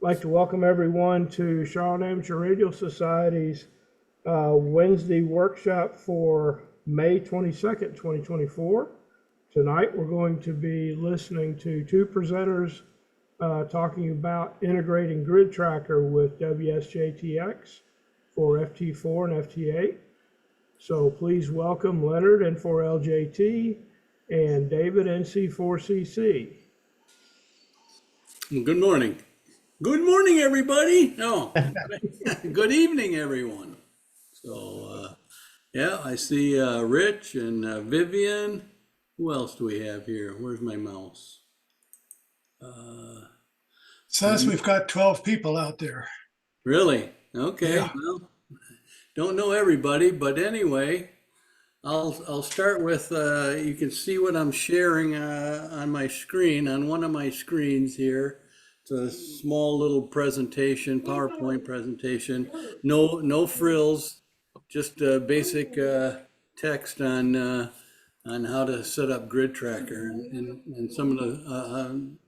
I'd like to welcome everyone to Charlotte Amateur Radio Society's Wednesday workshop for May 22nd, 2024. Tonight we're going to be listening to two presenters talking about integrating GridTracker with WSJTX for FT4 and FT8. So please welcome Leonard N4LJT and David NC4CC. Good morning. Good morning, everybody. No, good evening, everyone. So, yeah, I see Rich and Vivian. Who else do we have here? Where's my mouse? Says we've got 12 people out there. Really? Okay. Yeah. Well, don't know everybody, but anyway, I'll start with, you can see what I'm sharing on my screen, on one of my screens here. It's a small little presentation, PowerPoint presentation. No frills, just basic text on how to set up GridTracker and some of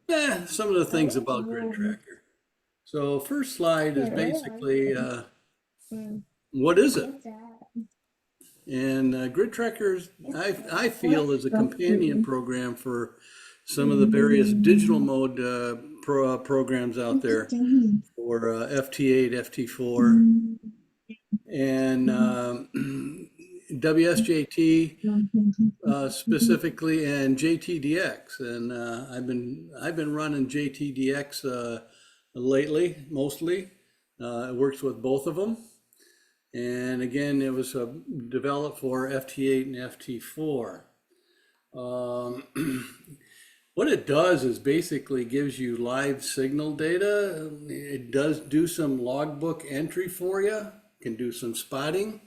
the things about GridTracker. So first slide is basically what is it? And GridTracker, I feel, is a companion program for some of the various digital mode programs out there for FT8, FT4, and WSJT specifically, and JTDX. And I've been running JTDX lately, mostly. It works with both of them. And again, it was developed for FT8 and FT4. What it does is basically gives you live signal data. It does do some logbook entry for you, can do some spotting,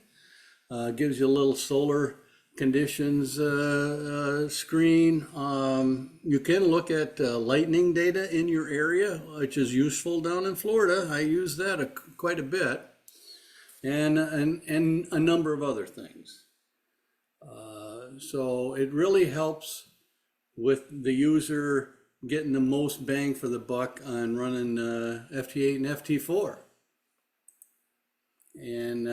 gives you a little solar conditions screen. You can look at lightning data in your area, which is useful down in Florida. I use that quite a bit. And a number of other things. So it really helps with the user getting the most bang for the buck on running FT8 and FT4. And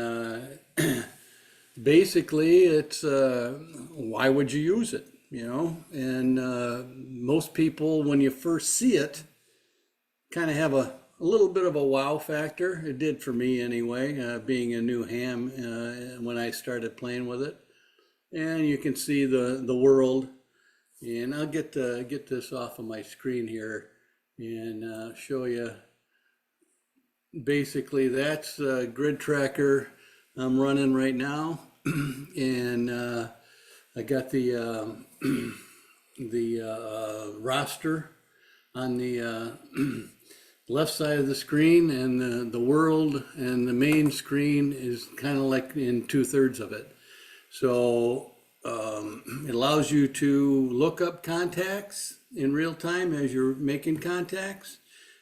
basically it's, why would you use it, you know? And most people, when you first see it, kind of have a little bit of a wow factor. It did for me anyway, being a new ham when I started playing with it. And you can see the world. And I'll get this off of my screen here and show you. Basically, that's GridTracker I'm running right now. And I got the roster on the left side of the screen, and the world and the main screen is kind of like in 2/3 of it. So it allows you to look up contacts in real time as you're making contacts.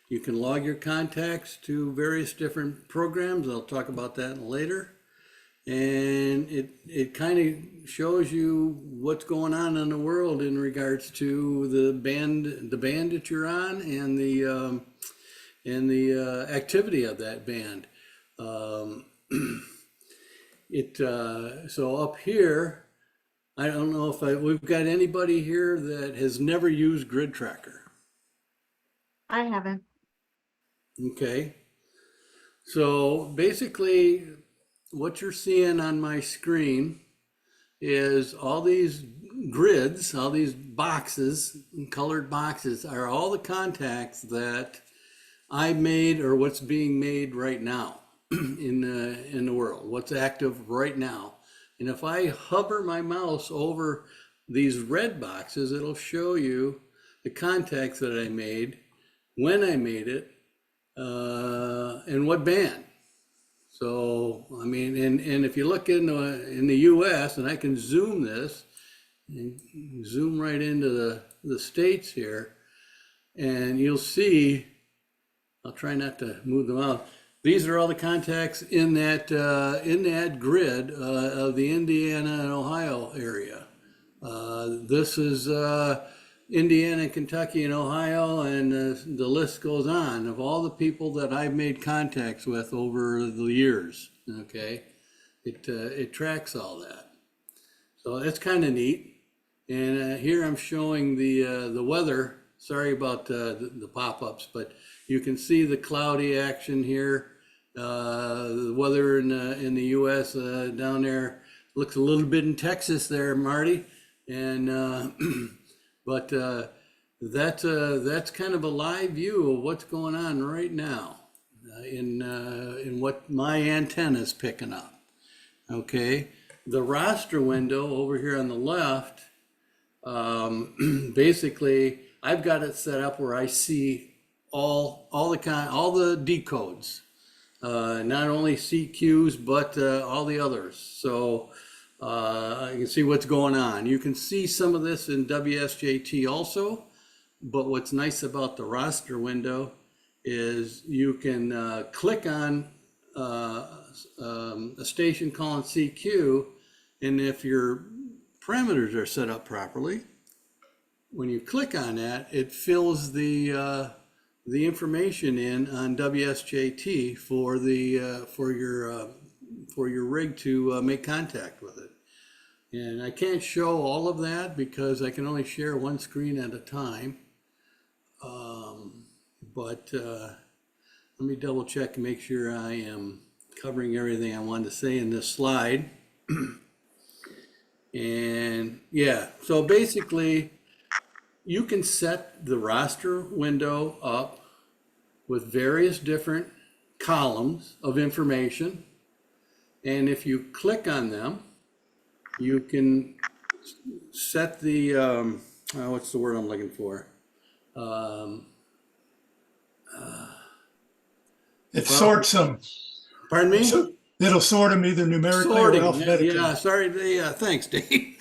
You can log your contacts to various different programs. I'll talk about that later. And it kind of shows you what's going on in the world in regards to the band that you're on and the activity of that band. So up here, I don't know if we've got anybody here that has never used GridTracker. I haven't. Okay. So basically what you're seeing on my screen is all these grids, all these boxes, colored boxes, are all the contacts that I made or what's being made right now in the world, what's active right now. And if I hover my mouse over these red boxes, it'll show you the contacts that I made, when I made it, and what band. So, I mean, and if you look in the US, and I can zoom this, and zoom right into the States here, and you'll see, I'll try not to move them out. These are all the contacts in that grid of the Indiana and Ohio area. This is Indiana, Kentucky, and Ohio, and the list goes on of all the people that I've made contacts with over the years. Okay, it tracks all that, so that's kind of neat. And here I'm showing the weather. Sorry about the pop-ups, but you can see the cloudy action here. The weather in the U.S. Down there looks a little bit in Texas there, Marty, and but that's kind of a live view of what's going on right now in what my antenna's picking up. Okay, the roster window over here on the left. Basically, I've got it set up where I see all the decodes, not only CQs but all the others. So you can see what's going on. You can see some of this in WSJT also, but what's nice about the roster window is you can click on a station calling CQ, and if your parameters are set up properly, when you click on that, it fills the information in on WSJT for your rig to make contact with it. And I can't show all of that because I can only share one screen at a time. But let me double check and make sure I am covering everything I wanted to say in this slide. And yeah, so basically you can set the roster window up with various different columns of information. And if you click on them, you can set the, what's the word I'm looking for? It sorts them. Pardon me? So it'll sort them either numerically Sorting, or alphabetically. yeah, sorry, yeah, thanks, Dave.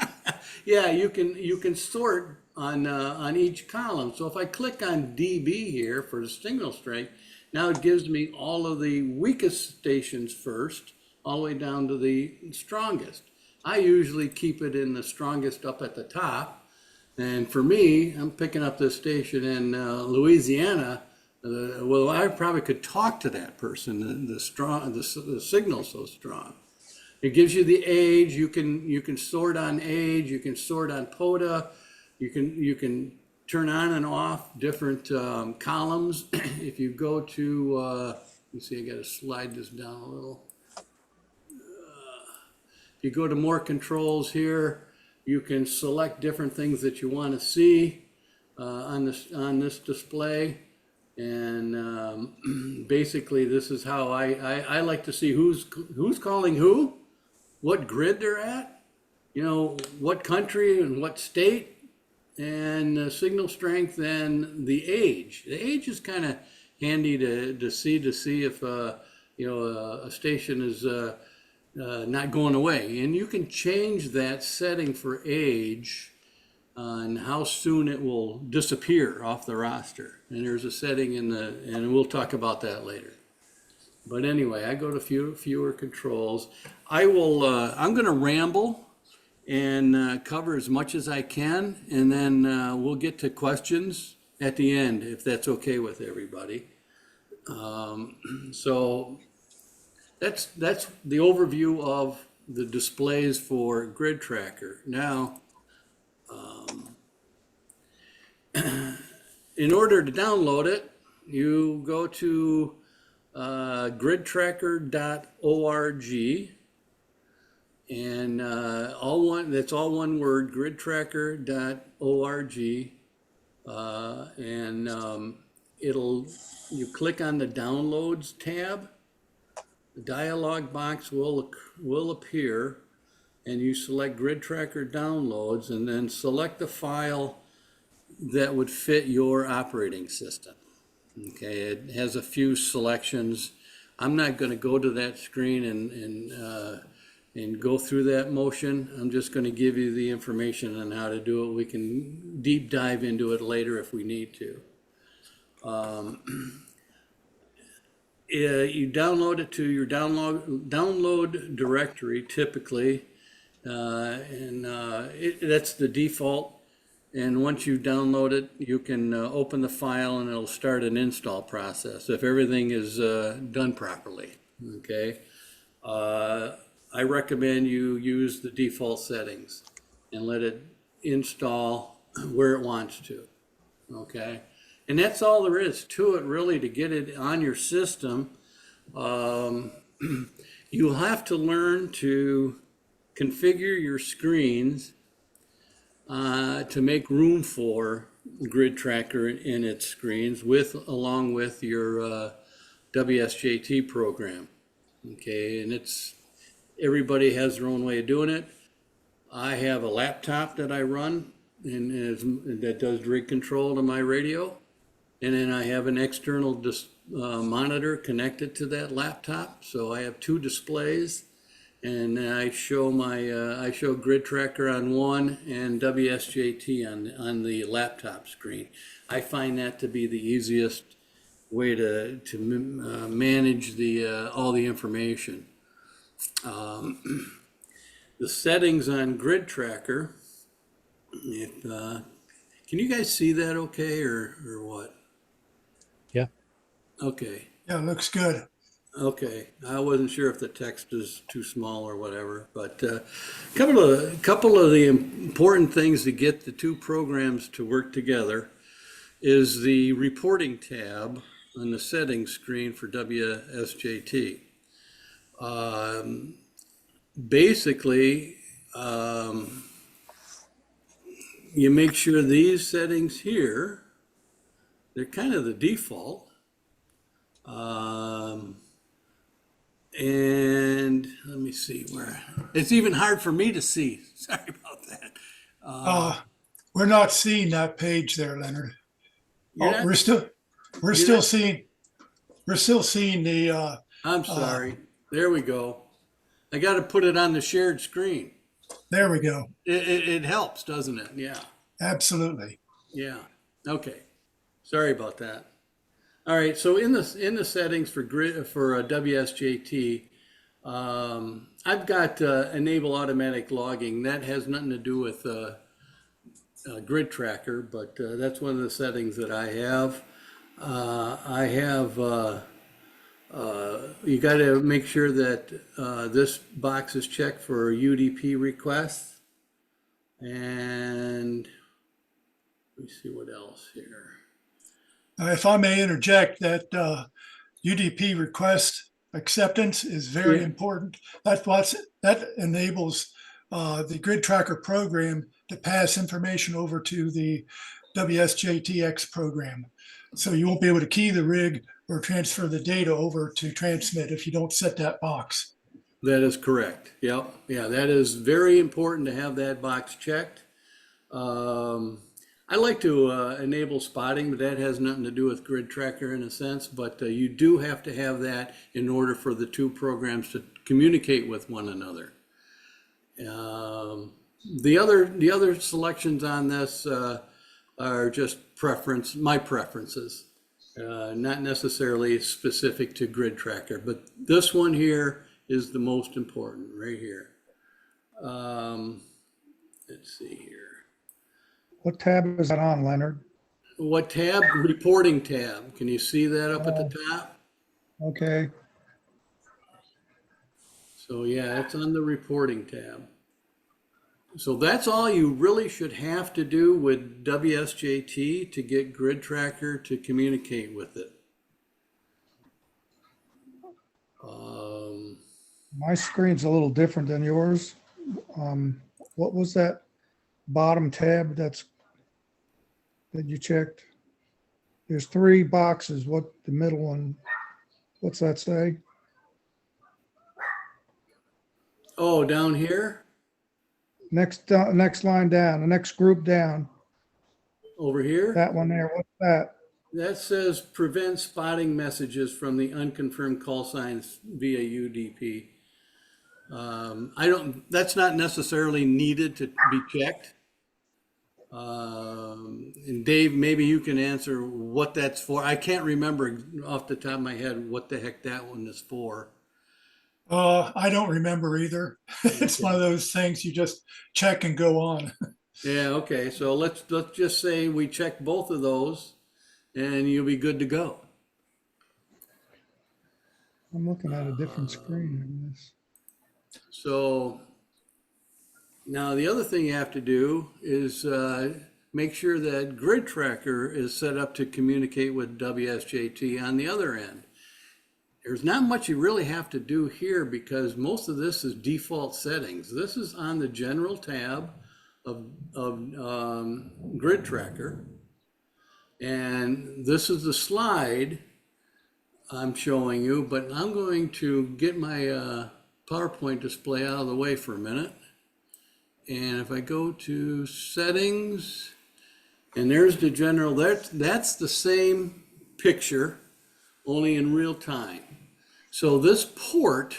Yeah, you can sort on each column. So if I click on DB here for the signal strength, now it gives me all of the weakest stations first, all the way down to the strongest. I usually keep it in the strongest up at the top. And for me, I'm picking up this station in Louisiana. Well, I probably could talk to that person. The signal's so strong. It gives you the age. You can sort on age. You can sort on POTA. You can turn on and off different columns. If you go to, let me see, I got to slide this down a little. If you go to more controls here, you can select different things that you want to see on this display. And basically, this is how I like to see who's calling who, what grid they're at, what country and what state, and signal strength and the age. The age is kind of handy to see if a station is not going away. And you can change that setting for age on how soon it will disappear off the roster. And there's a setting and we'll talk about that later. But anyway, I go to fewer controls. I'm going to ramble and cover as much as I can, and then we'll get to questions at the end, if that's okay with everybody. So that's the overview of the displays for GridTracker. Now, in order to download it, you go to gridtracker.org, and that's all one word, gridtracker.org, and you click on the downloads tab. The dialog box will appear, and you select GridTracker downloads, and then select the file that would fit your operating system. Okay, it has a few selections. I'm not going to go to that screen and go through that motion. I'm just going to give you the information on how to do it. We can deep dive into it later if we need to. You download it to your download directory typically, and that's the default. And once you download it, you can open the file and it'll start an install process if everything is done properly. Okay. I recommend you use the default settings and let it install where it wants to. Okay. And that's all there is to it, really, to get it on your system. You'll have to learn to configure your screens to make room for GridTracker in its screens along with your WSJT program. Okay, and everybody has their own way of doing it. I have a laptop that I run and that does grid control to my radio. And then I have an external monitor connected to that laptop. So I have two displays, and I show GridTracker on one and WSJT on the laptop screen. I find that to be the easiest way to manage all the information. The settings on GridTracker. Can you guys see that okay, or what? Yeah. Okay. Yeah, looks good. Okay. I wasn't sure if the text is too small or whatever, but a couple of the important things to get the two programs to work together is the reporting tab on the settings screen for WSJT. Basically, you make sure these settings here, they're kind of the default. And let me see where, it's even hard for me to see. Sorry about that. We're not seeing that page there, Leonard. You're not- We're still seeing the, I'm sorry. There we go. I got to put it on the shared screen. there we go. It helps, doesn't it? Yeah. Absolutely. Yeah. Okay. Sorry about that. All right. So in the settings for WSJT, I've got enable automatic logging. That has nothing to do with GridTracker, but that's one of the settings that I have. You got to make sure that this box is checked for UDP requests. And let me see what else here. If I may interject, that UDP request acceptance is very Yeah. important. That enables the GridTracker program to pass information over to the WSJTX program. So you won't be able to key the rig or transfer the data over to transmit if you don't set that box. That is correct. Yep. Yeah, that is very important to have that box checked. I like to enable spotting, but that has nothing to do with GridTracker in a sense, but you do have to have that in order for the two programs to communicate with one another. The other selections on this are just my preferences, not necessarily specific to GridTracker, but this one here is the most important right here. Let's see here. What tab is that on, Leonard? What tab? Reporting tab. Can you see that up at the top? Okay. So yeah, it's on the reporting tab. So that's all you really should have to do with WSJT to get GridTracker to communicate with it. My screen's a little different than yours. What was that bottom tab that you checked? There's three boxes. What the middle one? What's that say? Oh, down here? Next line down, the next group down. Over here? That one there. What's that? That says prevent spotting messages from the unconfirmed call signs via UDP. That's not necessarily needed to be checked. And Dave, maybe you can answer what that's for. I can't remember off the top of my head what the heck that one is for. I don't remember either. It's one of those things you just check and go on. Yeah, okay, so let's just say we check both of those and you'll be good to go. I'm looking at a different screen on this. So now the other thing you have to do is make sure that GridTracker is set up to communicate with WSJT on the other end. There's not much you really have to do here because most of this is default settings. This is on the general tab of GridTracker. And this is the slide I'm showing you, but I'm going to get my PowerPoint display out of the way for a minute. And if I go to settings, and there's the general, that's the same picture, only in real time. So this port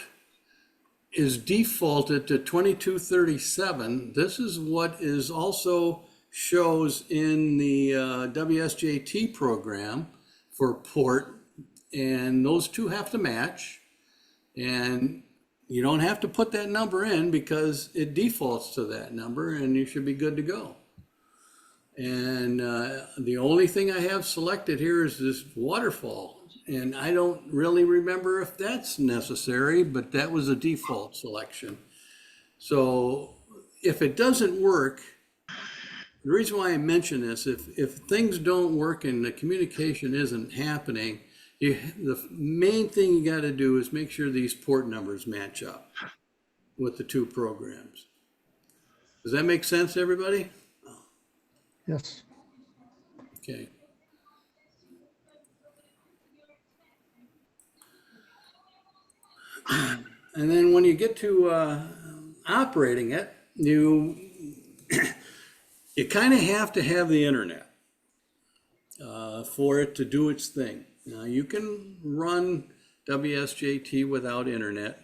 is defaulted to 2237. This is what is also shows in the WSJT program for port, and those two have to match. And you don't have to put that number in because it defaults to that number and you should be good to go. And the only thing I have selected here is this waterfall. And I don't really remember if that's necessary, but that was a default selection. So if it doesn't work, the reason why I mention this, if things don't work and the communication isn't happening, the main thing you got to do is make sure these port numbers match up with the two programs. Does that make sense, everybody? Yes. Okay. And then when you get to operating it, you kind of have to have the internet for it to do its thing. Now you can run WSJT without internet.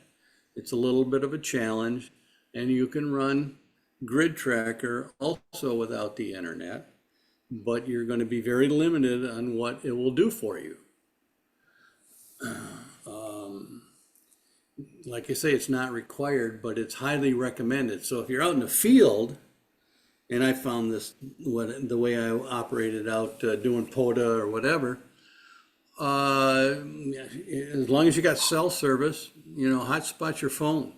It's a little bit of a challenge, and you can run GridTracker also without the internet, but you're going to be very limited on what it will do for you. Like I say, it's not required, but it's highly recommended. So if you're out in the field, and I found this the way I operated out doing POTA or whatever, as long as you got cell service, hotspot your phone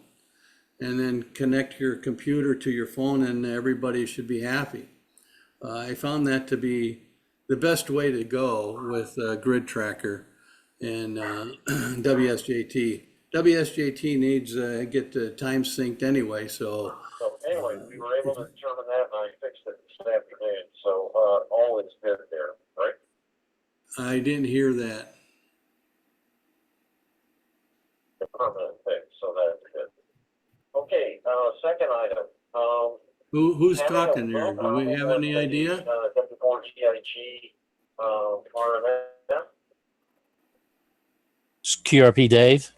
and then connect your computer to your phone and everybody should be happy. I found that to be the best way to go with GridTracker and WSJT. WSJT needs to get the time synced anyway, so. So anyway, we were able to determine that, and I fixed it this afternoon. So all is good there, right? I didn't hear that. The permanent fix, so that's good. Okay, second item. Who's having talking a there? Do we have problem any with idea? the W4GIG RMS. It's QRP Dave.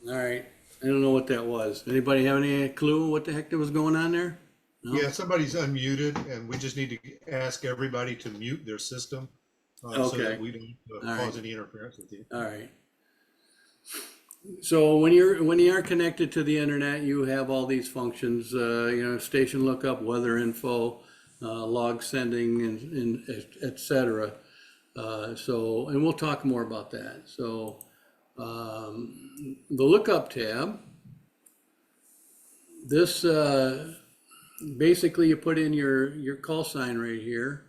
All right, I don't know what that was. Anybody have any clue what the heck that was going on there? No? Yeah, somebody's unmuted, and we just need to ask everybody to mute their system so Okay. that we don't All cause right. any interference with you. All right. So when you are connected to the internet, you have all these functions, station lookup, weather info, log sending, and et cetera. And we'll talk more about that. So the lookup tab, this basically you put in your call sign right here,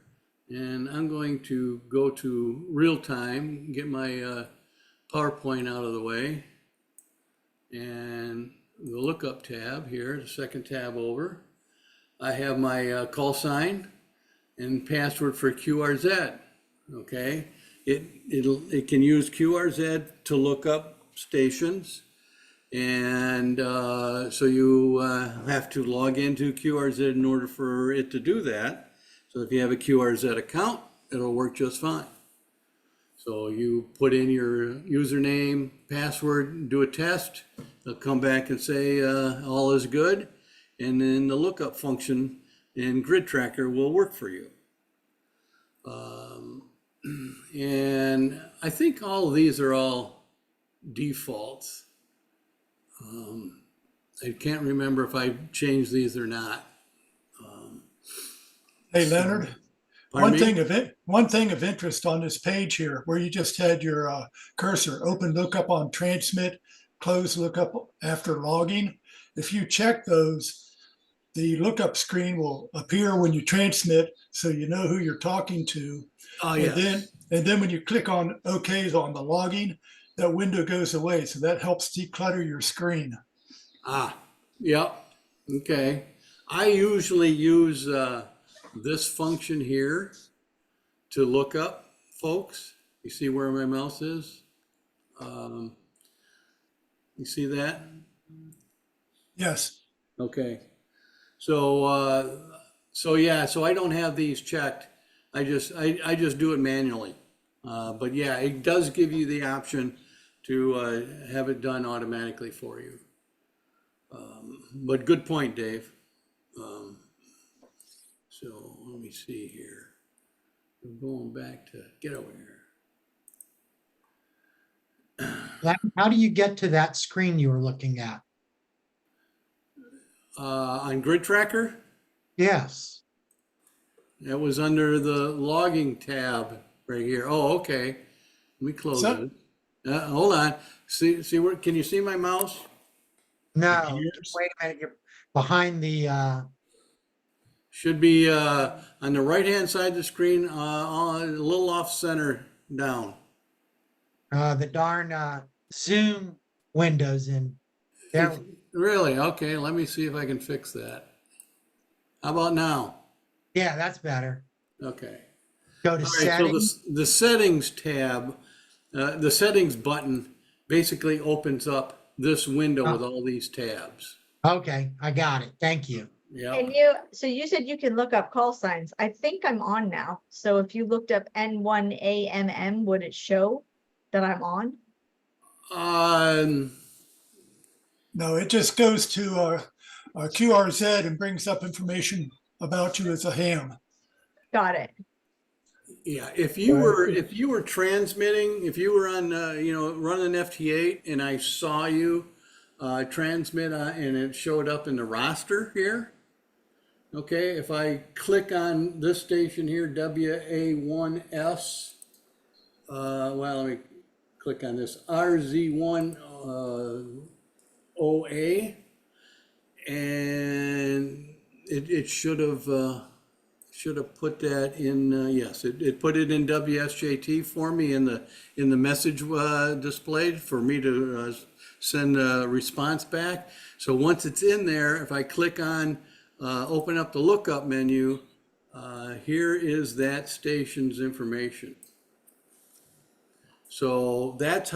and I'm going to go to real time, get my PowerPoint out of the way, and the lookup tab here, the second tab over. I have my call sign and password for QRZ. Okay, it can use QRZ to look up stations, and so you have to log into QRZ in order for it to do that. So if you have a QRZ account, it'll work just fine. So you put in your username, password, do a test. It'll come back and say all is good, and then the lookup function in GridTracker will work for you. And I think all of these are all defaults. I can't remember if I changed these or not. Hey, Leonard, Pardon me? one thing of interest on this page here, where you just had your cursor, open lookup on transmit, close lookup after logging. If you check those, the lookup screen will appear when you transmit, so you know who you're talking to. Oh, And yes. then when you click on OKs on the logging, that window goes away. So that helps declutter your screen. Ah, yep. Okay. I usually use this function here to look up folks. You see where my mouse is? You see that? Yes. Okay. So yeah, so I don't have these checked. I just do it manually. But yeah, it does give you the option to have it done automatically for you. But good point, Dave. So let me see here. I'm going back to get over here. How do you get to that screen you were looking at? On GridTracker, Yes. that was under the logging tab right here. Oh, okay. Let me close So- it. Hold on. See where? Can you see my mouse? No, Years? wait a minute, you're behind the, Should be on the right-hand side of the screen, a little off center down. the darn, Zoom windows in there. Really? Okay, let me see if I can fix that. How about now? Yeah, that's better. Okay. Go to All right, so settings. the settings tab, the settings button basically opens up this window with all these tabs. Okay, I got it. Thank you. Yeah. So you said you can look up call signs. I think I'm on now. So if you looked up N1AMM, would it show that I'm on? No, it just goes to our QRZ and brings up information about you as a ham. Got it. Yeah, if you were transmitting, if you were on, running FT8 and I saw you transmit and it showed up in the roster here. Okay, if I click on this station here, WA1S, well, let me click on this RZ1OA, and it should have put that in. Yes, it put it in WSJT for me in the message displayed for me to send a response back. So once it's in there, if I click on open up the lookup menu, here is that station's information. So that's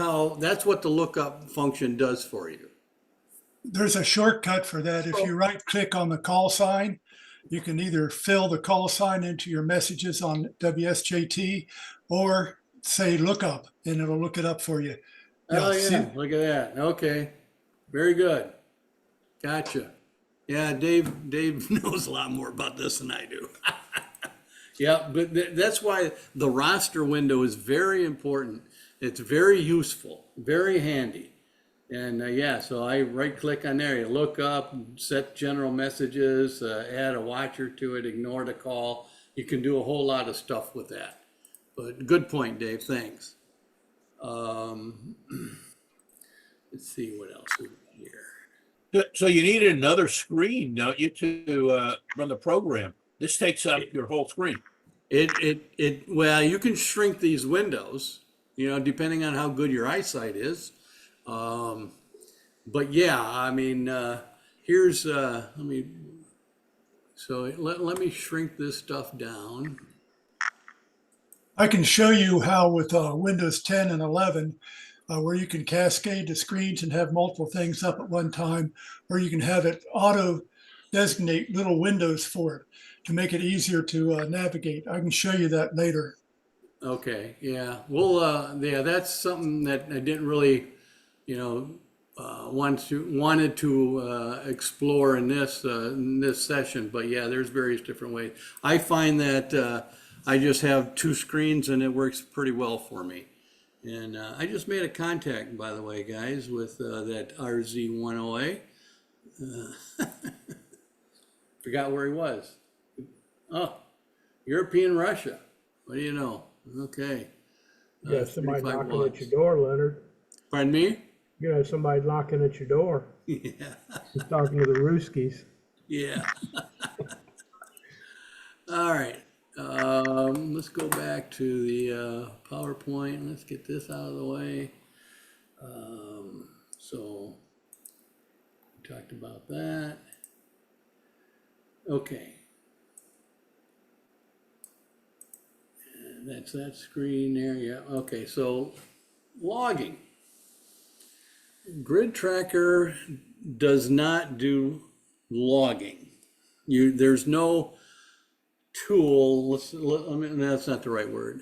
what the lookup function does for you. There's a shortcut for that. If you right click on the call sign, you can either fill the call sign into your messages on WSJT or say lookup and it'll look it up for you. Oh see- yeah, look at that. Okay, very good. Gotcha. Yeah, Dave knows a lot more about this than I do. Yeah, but that's why the roster window is very important. It's very useful, very handy. And yeah, so I right click on there, you look up, set general messages, add a watcher to it, ignore the call. You can do a whole lot of stuff with that. But good point, Dave, thanks. Let's see what else we got here. So you needed another screen, don't you, to run the program? This takes up your whole screen. Well, you can shrink these windows, depending on how good your eyesight is. But yeah, I mean, here's, let me shrink this stuff down. I can show you how with Windows 10 and 11, where you can cascade the screens and have multiple things up at one time, or you can have it auto designate little windows for it to make it easier to navigate. I can show you that later. Okay, yeah. Well, yeah, that's something that I didn't really, wanted to explore in this session. But yeah, there's various different ways. I find that I just have two screens and it works pretty well for me. And I just made a contact, by the way, guys, with that RZ1OA. Forgot where he was. Oh, European Russia. What do you know? Okay. You got somebody 35 knocking at watts. your door, Leonard. Pardon me? You got somebody knocking at your door. Yeah. He's talking to the Ruskies. Yeah. All right. Let's go back to the PowerPoint. Let's get this out of the way. So we talked about that. Okay. And that's that screen there. Yeah. Okay. So logging. GridTracker does not do logging. There's no tool, that's not the right word.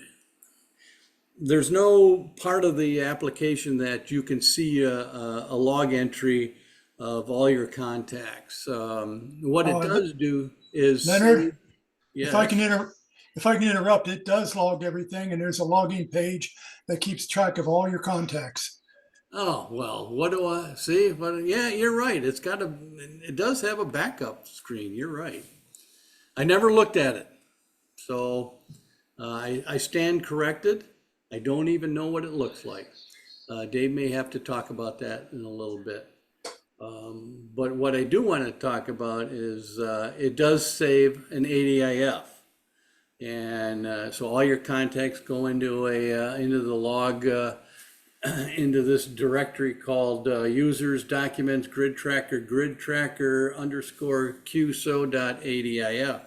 There's no part of the application that you can see a log entry of all your contacts. What it does do is, Leonard, yes. if I can interrupt, it does log everything, and there's a logging page that keeps track of all your contacts. Oh, well, what do I see? But yeah, you're right. It does have a backup screen. You're right. I never looked at it. So I stand corrected. I don't even know what it looks like. Dave may have to talk about that in a little bit. But what I do want to talk about is it does save an ADIF. And so all your contacts go into into the log, into this directory called users documents GridTracker QSO.ADIF.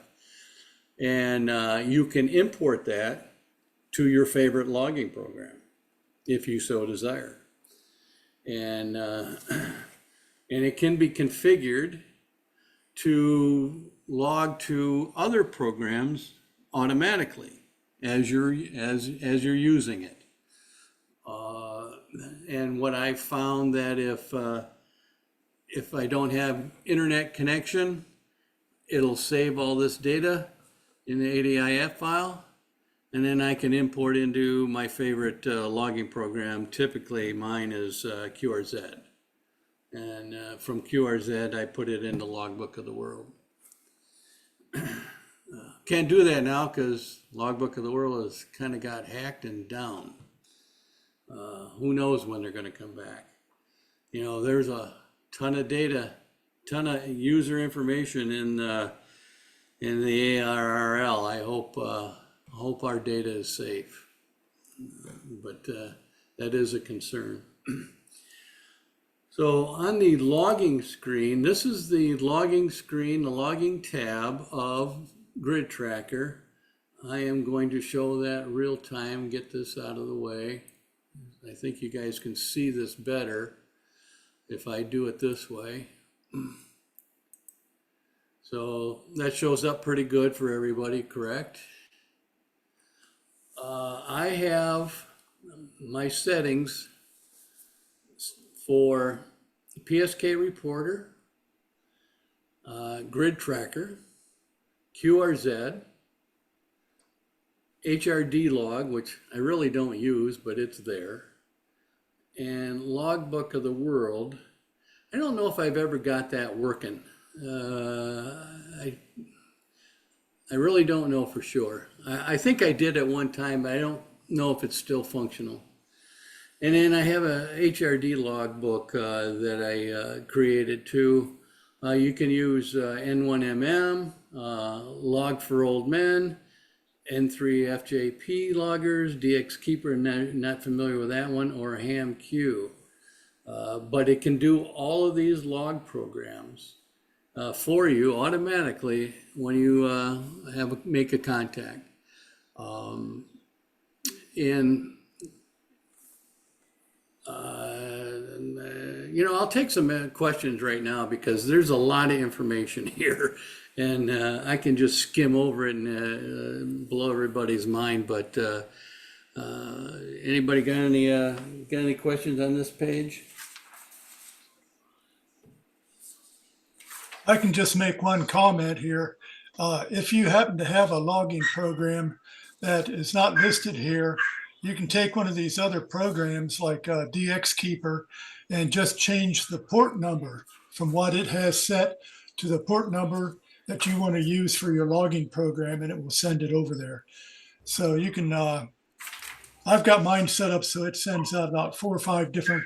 And you can import that to your favorite logging program if you so desire. And it can be configured to log to other programs automatically as you're using it. And what I found that if I don't have internet connection, it'll save all this data in the ADIF file, and then I can import into my favorite logging program. Typically mine is QRZ. And from QRZ, I put it in the logbook of the world. Can't do that now because logbook of the world has kind of got hacked and down. Who knows when they're going to come back? You know, there's a ton of data, ton of user information in the ARRL. I hope our data is safe, but that is a concern. So on the logging screen, this is the logging screen, the logging tab of GridTracker. I am going to show that real time, get this out of the way. I think you guys can see this better if I do it this way. So that shows up pretty good for everybody, correct? I have my settings for PSK Reporter, GridTracker, QRZ, HRD log, which I really don't use, but it's there, and logbook of the world. I don't know if I've ever got that working. I really don't know for sure. I think I did at one time, but I don't know if it's still functional. And then I have a HRD logbook that I created too. You can use N1MM, Log for Old Men, N3FJP loggers, DXKeeper, not familiar with that one, or HAMQ. But it can do all of these log programs for you automatically when you make a contact. I'll take some questions right now because there's a lot of information here, and I can just skim over it and blow everybody's mind. But anybody got any questions on this page? I can just make one comment here. If you happen to have a logging program that is not listed here, you can take one of these other programs like DXKeeper and just change the port number from what it has set to the port number that you want to use for your logging program, and it will send it over there. So you can, I've got mine set up so it sends out about 4 or 5 different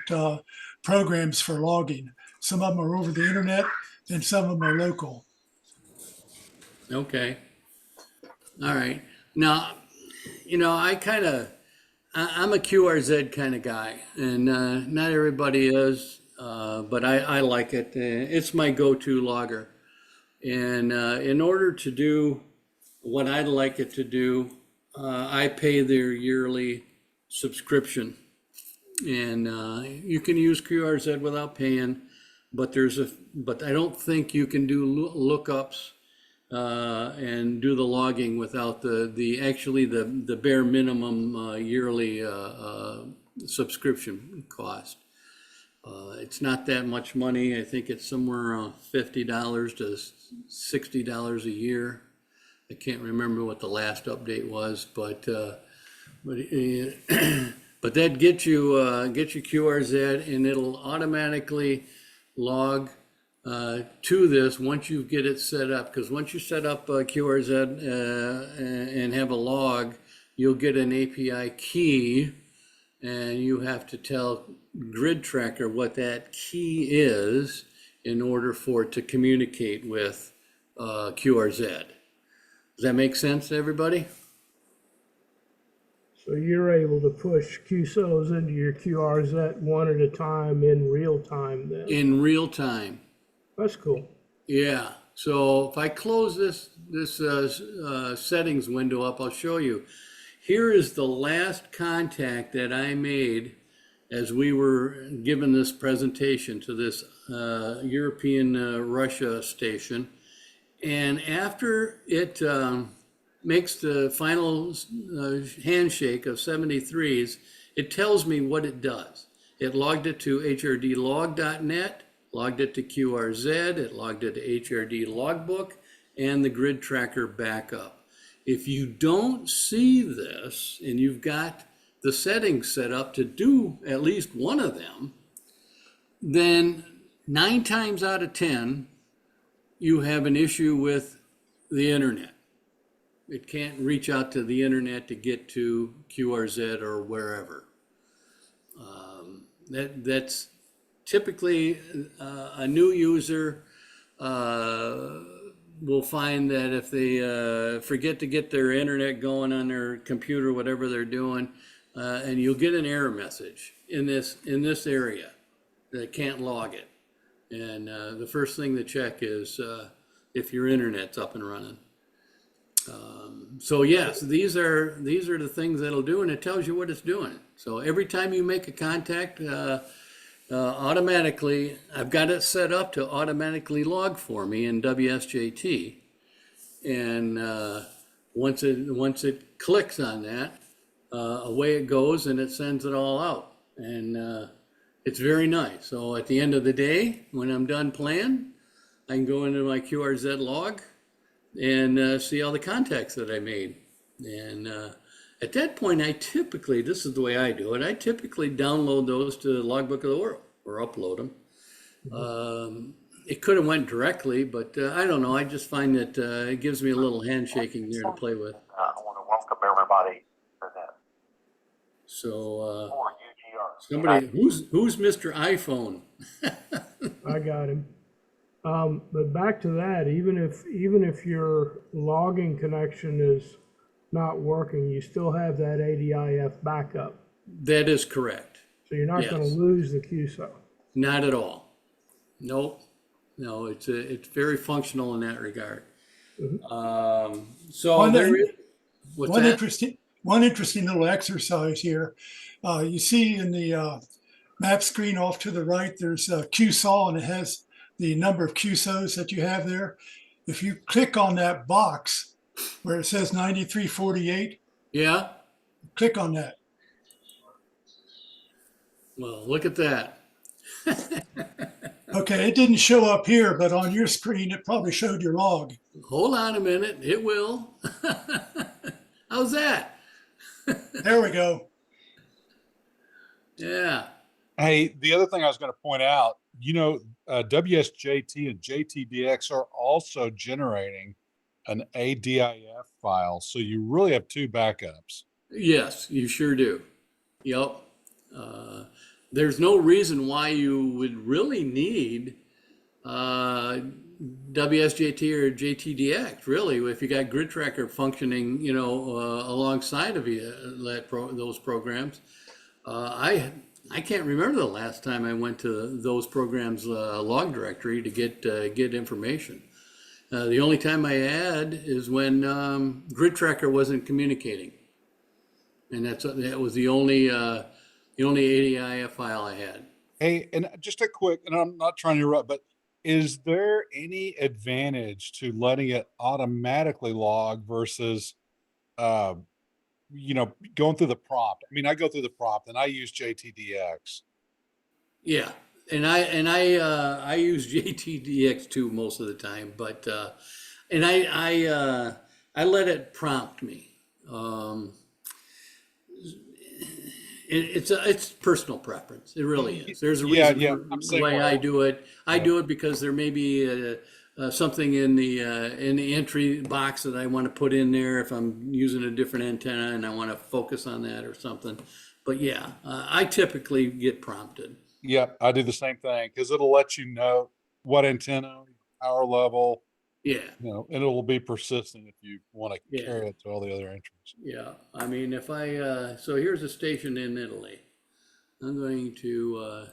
programs for logging. Some of them are over the internet and some of them are local. Okay. All right. Now, I'm a QRZ kind of guy, and not everybody is, but I like it. It's my go-to logger. And in order to do what I'd like it to do, I pay their yearly subscription. And you can use QRZ without paying, but I don't think you can do lookups and do the logging without the bare minimum yearly subscription cost. It's not that much money. I think it's somewhere around $50 to $60 a year. I can't remember what the last update was, but that gets you QRZ, and it'll automatically log to this once you get it set up. Because once you set up QRZ and have a log, you'll get an API key, and you have to tell GridTracker what that key is in order for it to communicate with QRZ. Does that make sense to everybody? So you're able to push QSOs into your QRZ one at a time in real time then? In real time. That's cool. Yeah. So if I close this settings window up, I'll show you. Here is the last contact that I made as we were given this presentation to this European Russia station. And after it makes the final handshake of 73s, it tells me what it does. It logged it to hrdlog.net, logged it to QRZ, it logged it to HRD logbook, and the GridTracker backup. If you don't see this, and you've got the settings set up to do at least one of them, then 9 times out of 10, you have an issue with the internet. It can't reach out to the internet to get to QRZ or wherever. That's typically a new user will find that if they forget to get their internet going on their computer, whatever they're doing, and you'll get an error message in this area that can't log it. And the first thing to check is if your internet's up and running. So yes, these are the things that'll do, and it tells you what it's doing. So every time you make a contact, automatically, I've got it set up to automatically log for me in WSJT. And once it clicks on that, away it goes, and it sends it all out. And it's very nice. So at the end of the day, when I'm done playing, I can go into my QRZ log and see all the contacts that I made. And at that point, this is the way I do it, I typically download those to the Logbook of the World or upload them. It could have went directly, but I don't know. I just find that it gives me a little handshaking there to play with. I want to welcome everybody to that. So For UGR. somebody, who's Mr. iPhone? I got him. But back to that, even if your logging connection is not working, you still have that ADIF backup. That is correct. So you're not going to Yes. lose the QSO. Not at all. Nope. No, it's very functional in that regard. So One there thing- is, what's One that? interesting little exercise here. You see in the map screen off to the right, there's a QSO, and it has the number of QSOs that you have there. If you click on that box where it says 9348, Yeah. click on that. Well, look at that. Okay, it didn't show up here, but on your screen, it probably showed your log. Hold on a minute. It will. How's that? There we go. Yeah. Hey, the other thing I was going to point out WSJT and JTDX are also generating an ADIF file. So you really have two backups. Yes, you sure do. Yep. There's no reason why you would really need WSJT or JTDX, really, if you got GridTracker functioning, alongside of you, those programs. I can't remember the last time I went to those programs' log directory to get information. The only time I had is when GridTracker wasn't communicating, and that was the only ADIF file I had. Hey, and just a quick, and I'm not trying to interrupt, but is there any advantage to letting it automatically log versus, going through the prompt? I mean, I go through the prompt and I use JTDX. Yeah, and I use JTDX too most of the time, but and I let it prompt me. It's personal preference. It really is. There's a reason I'm for saying why I do it. I Yeah. do it because there may be something in the entry box that I want to put in there if I'm using a different antenna and I want to focus on that or something. But yeah, I typically get prompted. Yep, I do the same thing because it'll let you know what antenna, power level, Yeah, and it'll be persistent if you want to Yeah. carry it to all the other entries. yeah. I mean, if so here's a station in Italy. I'm going to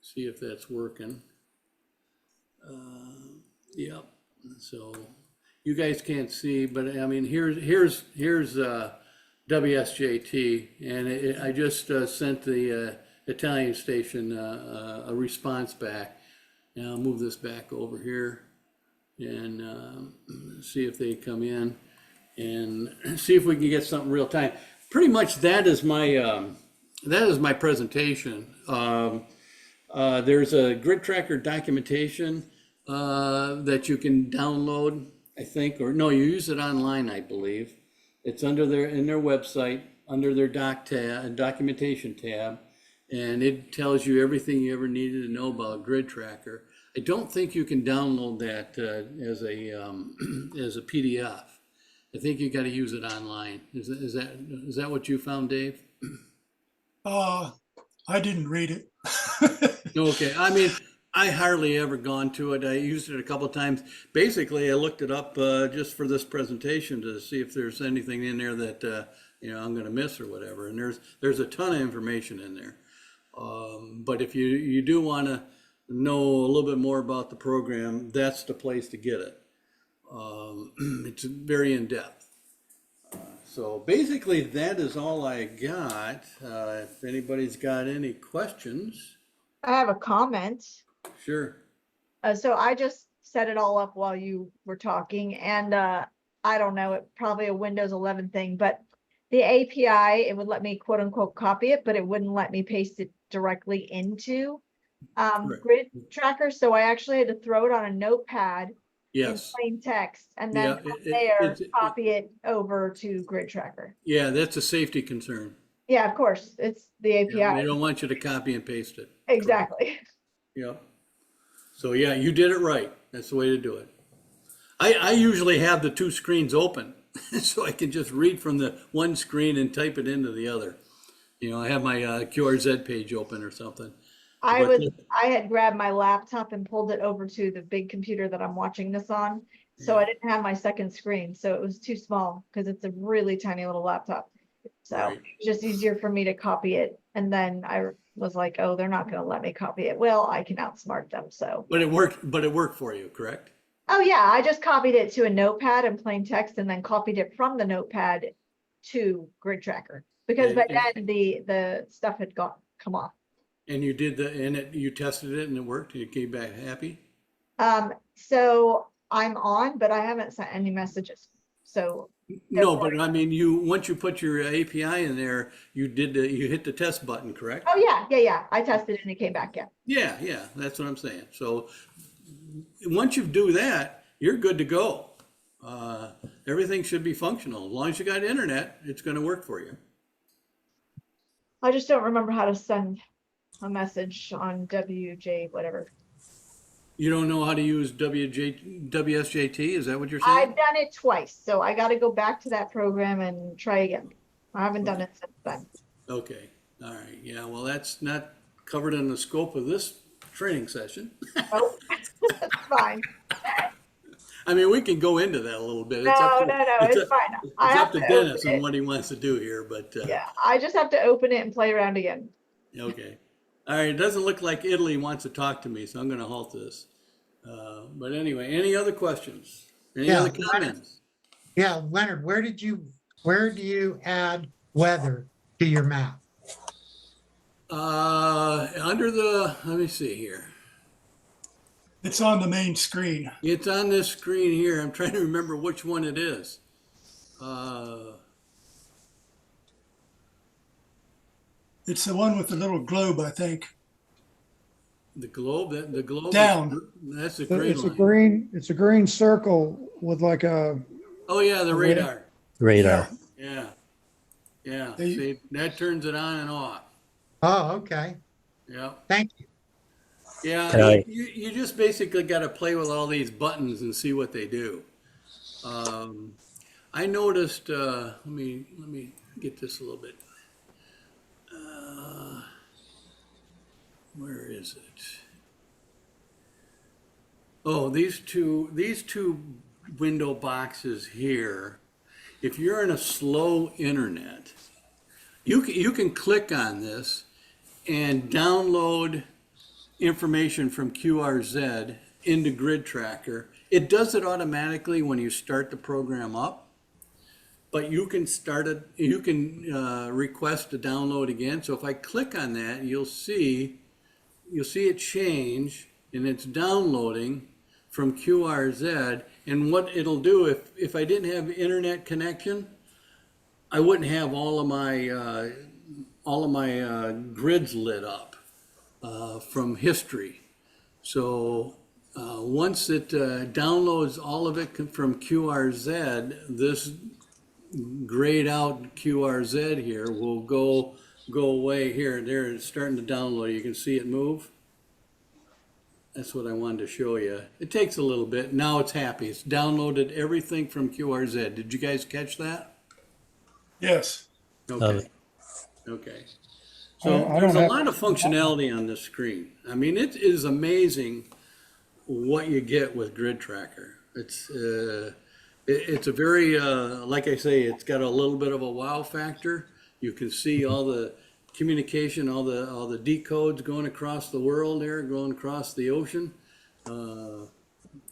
see if that's working. Yep. So you guys can't see, but I mean, here's WSJT, and I just sent the Italian station a response back. Now I'll move this back over here and see if they come in and see if we can get something real time. Pretty much that is my presentation. There's a GridTracker documentation that you can download, I think, or no, you use it online, I believe. It's in their website, under their documentation tab, and it tells you everything you ever needed to know about GridTracker. I don't think you can download that as a PDF. I think you got to use it online. Is that what you found, Dave? I didn't read it. Okay, I mean, I hardly ever gone to it. I used it a couple of times. Basically, I looked it up just for this presentation to see if there's anything in there that I'm going to miss or whatever. And there's a ton of information in there. But if you do want to know a little bit more about the program, that's the place to get it. It's very in depth. So basically, that is all I got. If anybody's got any questions, I have a comment. sure. So I just set it all up while you were talking, and I don't know, it probably a Windows 11 thing, but the API, it would let me quote unquote copy it, but it wouldn't let me paste it directly into GridTracker. So I actually had to throw it on a notepad in Yes. plain text and then Yeah, from there copy it over to GridTracker. Yeah, that's a safety concern. Yeah, of course, it's the API. Yeah, they don't want you to copy and paste it. Exactly. Yep. So yeah, you did it right. That's the way to do it. I usually have the two screens open so I can just read from the one screen and type it into the other. I have my QRZ page open or something. I had grabbed my laptop and pulled it over to the big computer that I'm watching this on. So I didn't have my second screen. So it was too small because it's a really tiny little laptop. So Right. it's just easier for me to copy it. And then I was like, oh, they're not going to let me copy it. Well, I can outsmart them. So. But it worked for you, correct? Oh yeah, I just copied it to a notepad in plain text and then copied it from the notepad to GridTracker because by then the stuff had come off. And you did you tested it and it worked and you came back happy? So I'm on, but I haven't sent any messages. So no, but I mean, once you put your API in there, you hit the test button, correct? oh yeah. I tested it and it came back. Yeah. Yeah, that's what I'm saying. So once you do that, you're good to go. Everything should be functional. As long as you got internet, it's going to work for you. I just don't remember how to send. a message on WJ, whatever. You don't know how to use WSJT? Is that what you're saying? I've done it twice, so I gotta go back to that program and try again. I haven't done it since then. Okay, all right, yeah, well, that's not covered in the scope of this training session. Nope, that's fine. I mean, we can go into that a little bit. No, it's fine. I It's have up to to Dennis open and it. what he wants to do here, but, Yeah, I just have to open it and play around again. okay. All right, it doesn't look like Italy wants to talk to me, so I'm gonna halt this. But anyway, any other questions? Any Yeah, other comments? Yeah, Leonard, where do you add weather to your map? Under the, let me see here. It's on the main screen. It's on this screen here. I'm trying to remember which one it is. It's the one with the little globe, I think. The globe, the globe. Down. That's the gray It's a line. green, it's a green circle with like a, Oh, yeah, the radar. Radar. Yeah. Yeah, They- see, that turns it on and off. Oh, okay. Yeah. Thank you. Yeah, Right. you just basically got to play with all these buttons and see what they do. I noticed, let me get this a little bit. Where is it? Oh, these two window boxes here. If you're in a slow internet, you can click on this and download information from QRZ into GridTracker. It does it automatically when you start the program up, but you can start it, you can request to download again. So if I click on that, you'll see it change, and it's downloading from QRZ. And what it'll do, if I didn't have internet connection, I wouldn't have all of my grids lit up from history. So once it downloads all of it from QRZ, this grayed out QRZ here will go away here. There, it's starting to download. You can see it move. That's what I wanted to show you. It takes a little bit. Now it's happy. It's downloaded everything from QRZ. Did you guys catch that? Yes. Okay. Okay. So I there's don't a have- lot of functionality on this screen. I mean, it is amazing what you get with GridTracker. It's a very, like I say, it's got a little bit of a wow factor. You can see all the communication, all the decodes going across the world there, going across the ocean.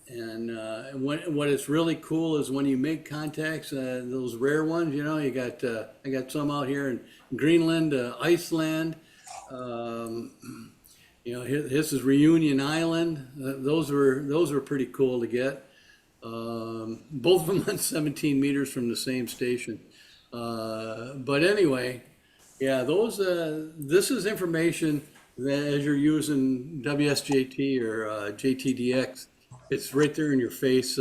And what is really cool is when you make contacts, those rare ones, you know, I got some out here in Greenland, Iceland. You know, this is Reunion Island. Those were pretty cool to get. Both of them on 17 meters from the same station. But anyway, yeah, this is information that as you're using WSJT or JTDX, it's right there in your face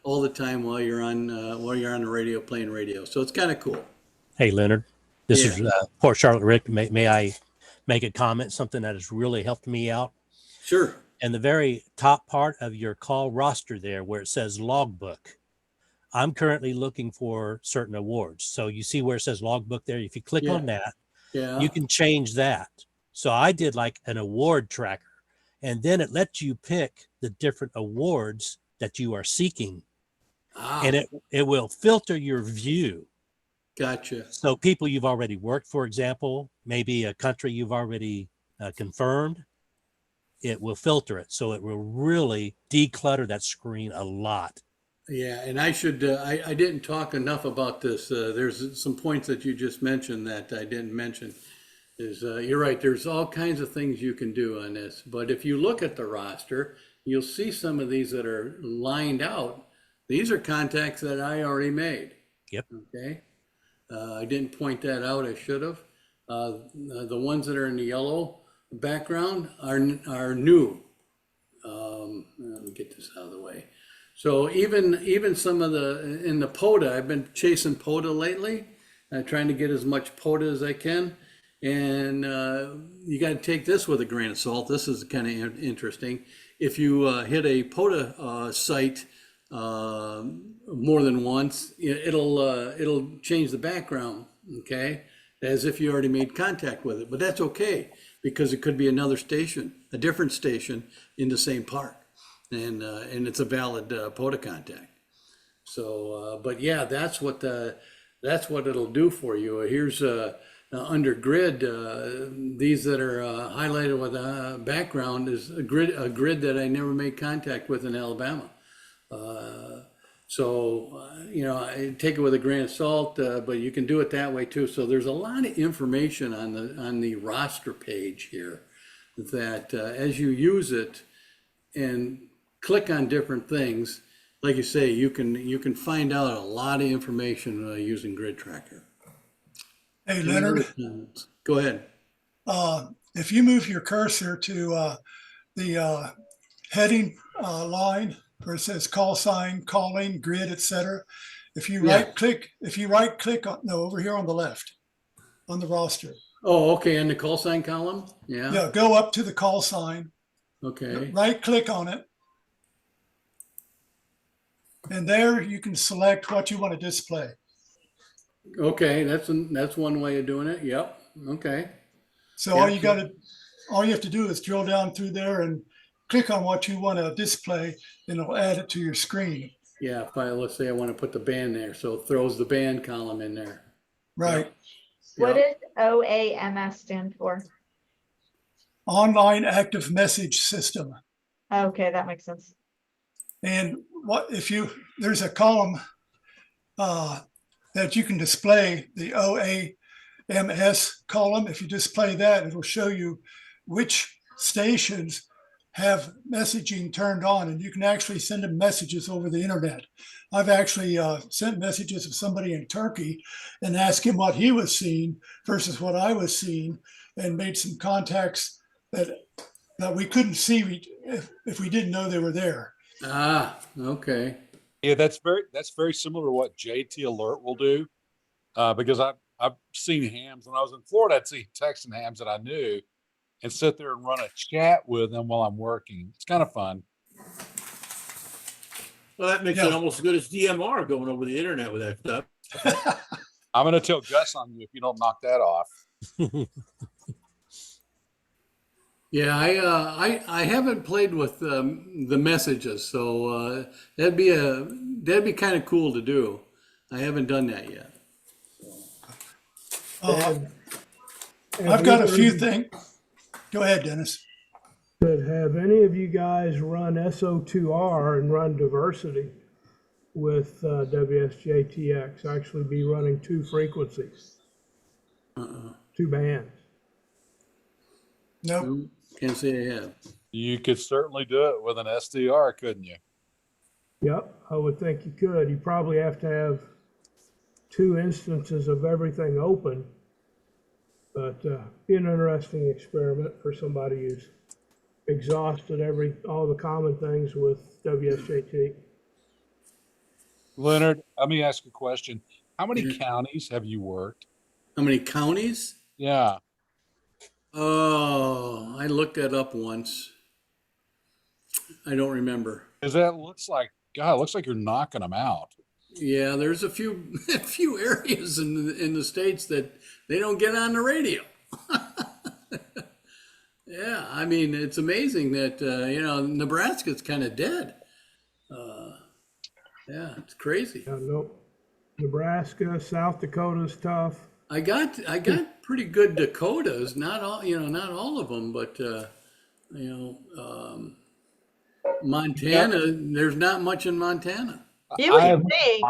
all the time while you're on the radio, playing radio. So it's kind of cool. Hey, Leonard, this Yeah. is Port Charlotte Rick. May I make a comment, something that has really helped me out? Sure. And the very top part of your call roster there where it says logbook, I'm currently looking for certain awards. So you see where it says logbook there? If you click Yeah. on that, Yeah. you can change that. So I did like an award tracker, and then it lets you pick the different awards that you are seeking, and it will filter your view. Gotcha. So people you've already worked, for example, maybe a country you've already confirmed, it will filter it. So it will really declutter that screen a lot. Yeah, and I should, I didn't talk enough about this. There's some points that you just mentioned that I didn't mention. You're right, there's all kinds of things you can do on this. But if you look at the roster, you'll see some of these that are lined out. These are contacts that I already made. Yep. Okay. I didn't point that out, I should have. The ones that are in the yellow background are new. Let me get this out of the way. So even some of in the POTA, I've been chasing POTA lately, trying to get as much POTA as I can. And you got to take this with a grain of salt. This is kind of interesting. If you hit a POTA site more than once, it'll change the background, okay, as if you already made contact with it. But that's okay because it could be another station, a different station in the same park, and it's a valid POTA contact. So, but yeah, that's what it'll do for you. Here's under grid, these that are highlighted with a background is a grid that I never made contact with in Alabama. I take it with a grain of salt, but you can do it that way too. So there's a lot of information on the roster page here that as you use it and click on different things, like you say, you can find out a lot of information using GridTracker. Hey, Leonard, Go ahead. if you move your cursor to the heading line where it says call sign, calling, grid, etc. If you right click on, no, over here on the left, on the roster. Oh, okay, in the call sign column? Yeah. Yeah, go up to the call sign, Okay. right click on it. And there you can select what you want to display. Okay, that's one way of doing it. Yep. Okay. So all you have to do is drill down through there and click on what you want to display, and it'll add it to your screen. Yeah, let's say I want to put the band there, so it throws the band column in there. Right. What does OAMS stand for? Online Active Message System. Okay, that makes sense. And there's a column that you can display, the OAMS column. If you display that, it'll show you which stations have messaging turned on, and you can actually send them messages over the internet. I've actually sent messages to somebody in Turkey and asked him what he was seeing versus what I was seeing, and made some contacts that we couldn't see if we didn't know they were there. Ah, okay. Yeah, that's very similar to what JT Alert will do, because I've seen hams when I was in Florida. I'd see texting hams that I knew, and sit there and run a chat with them while I'm working. It's kind of fun. Well, that makes it almost as good as DMR going over the internet with that stuff. I'm going to tell Gus on you if you don't knock that off. Yeah, I haven't played with the messages, so that'd be kind of cool to do. I haven't done that yet. I've got a few things. Go ahead, Dennis. But have any of you guys run SO2R and run diversity with WSJTX? Actually be running two frequencies, two bands. Nope. Can't say I have. You could certainly do it with an SDR, couldn't you? Yep, I would think you could. You probably have to have two instances of everything open, but be an interesting experiment for somebody who's exhausted all the common things with WSJT. Leonard, let me ask you a question. How many counties have you worked? How many counties? Yeah. Oh, I looked that up once. I don't remember. Because that looks like, God, it looks like you're knocking them out. Yeah, there's a few areas in the States that they don't get on the radio. Yeah, I mean, it's amazing that, Nebraska's kind of dead. Yeah, it's crazy. Nope. Nebraska, South Dakota's tough. I got pretty good Dakotas, not all of them, but Montana, there's not much in Montana. You would think.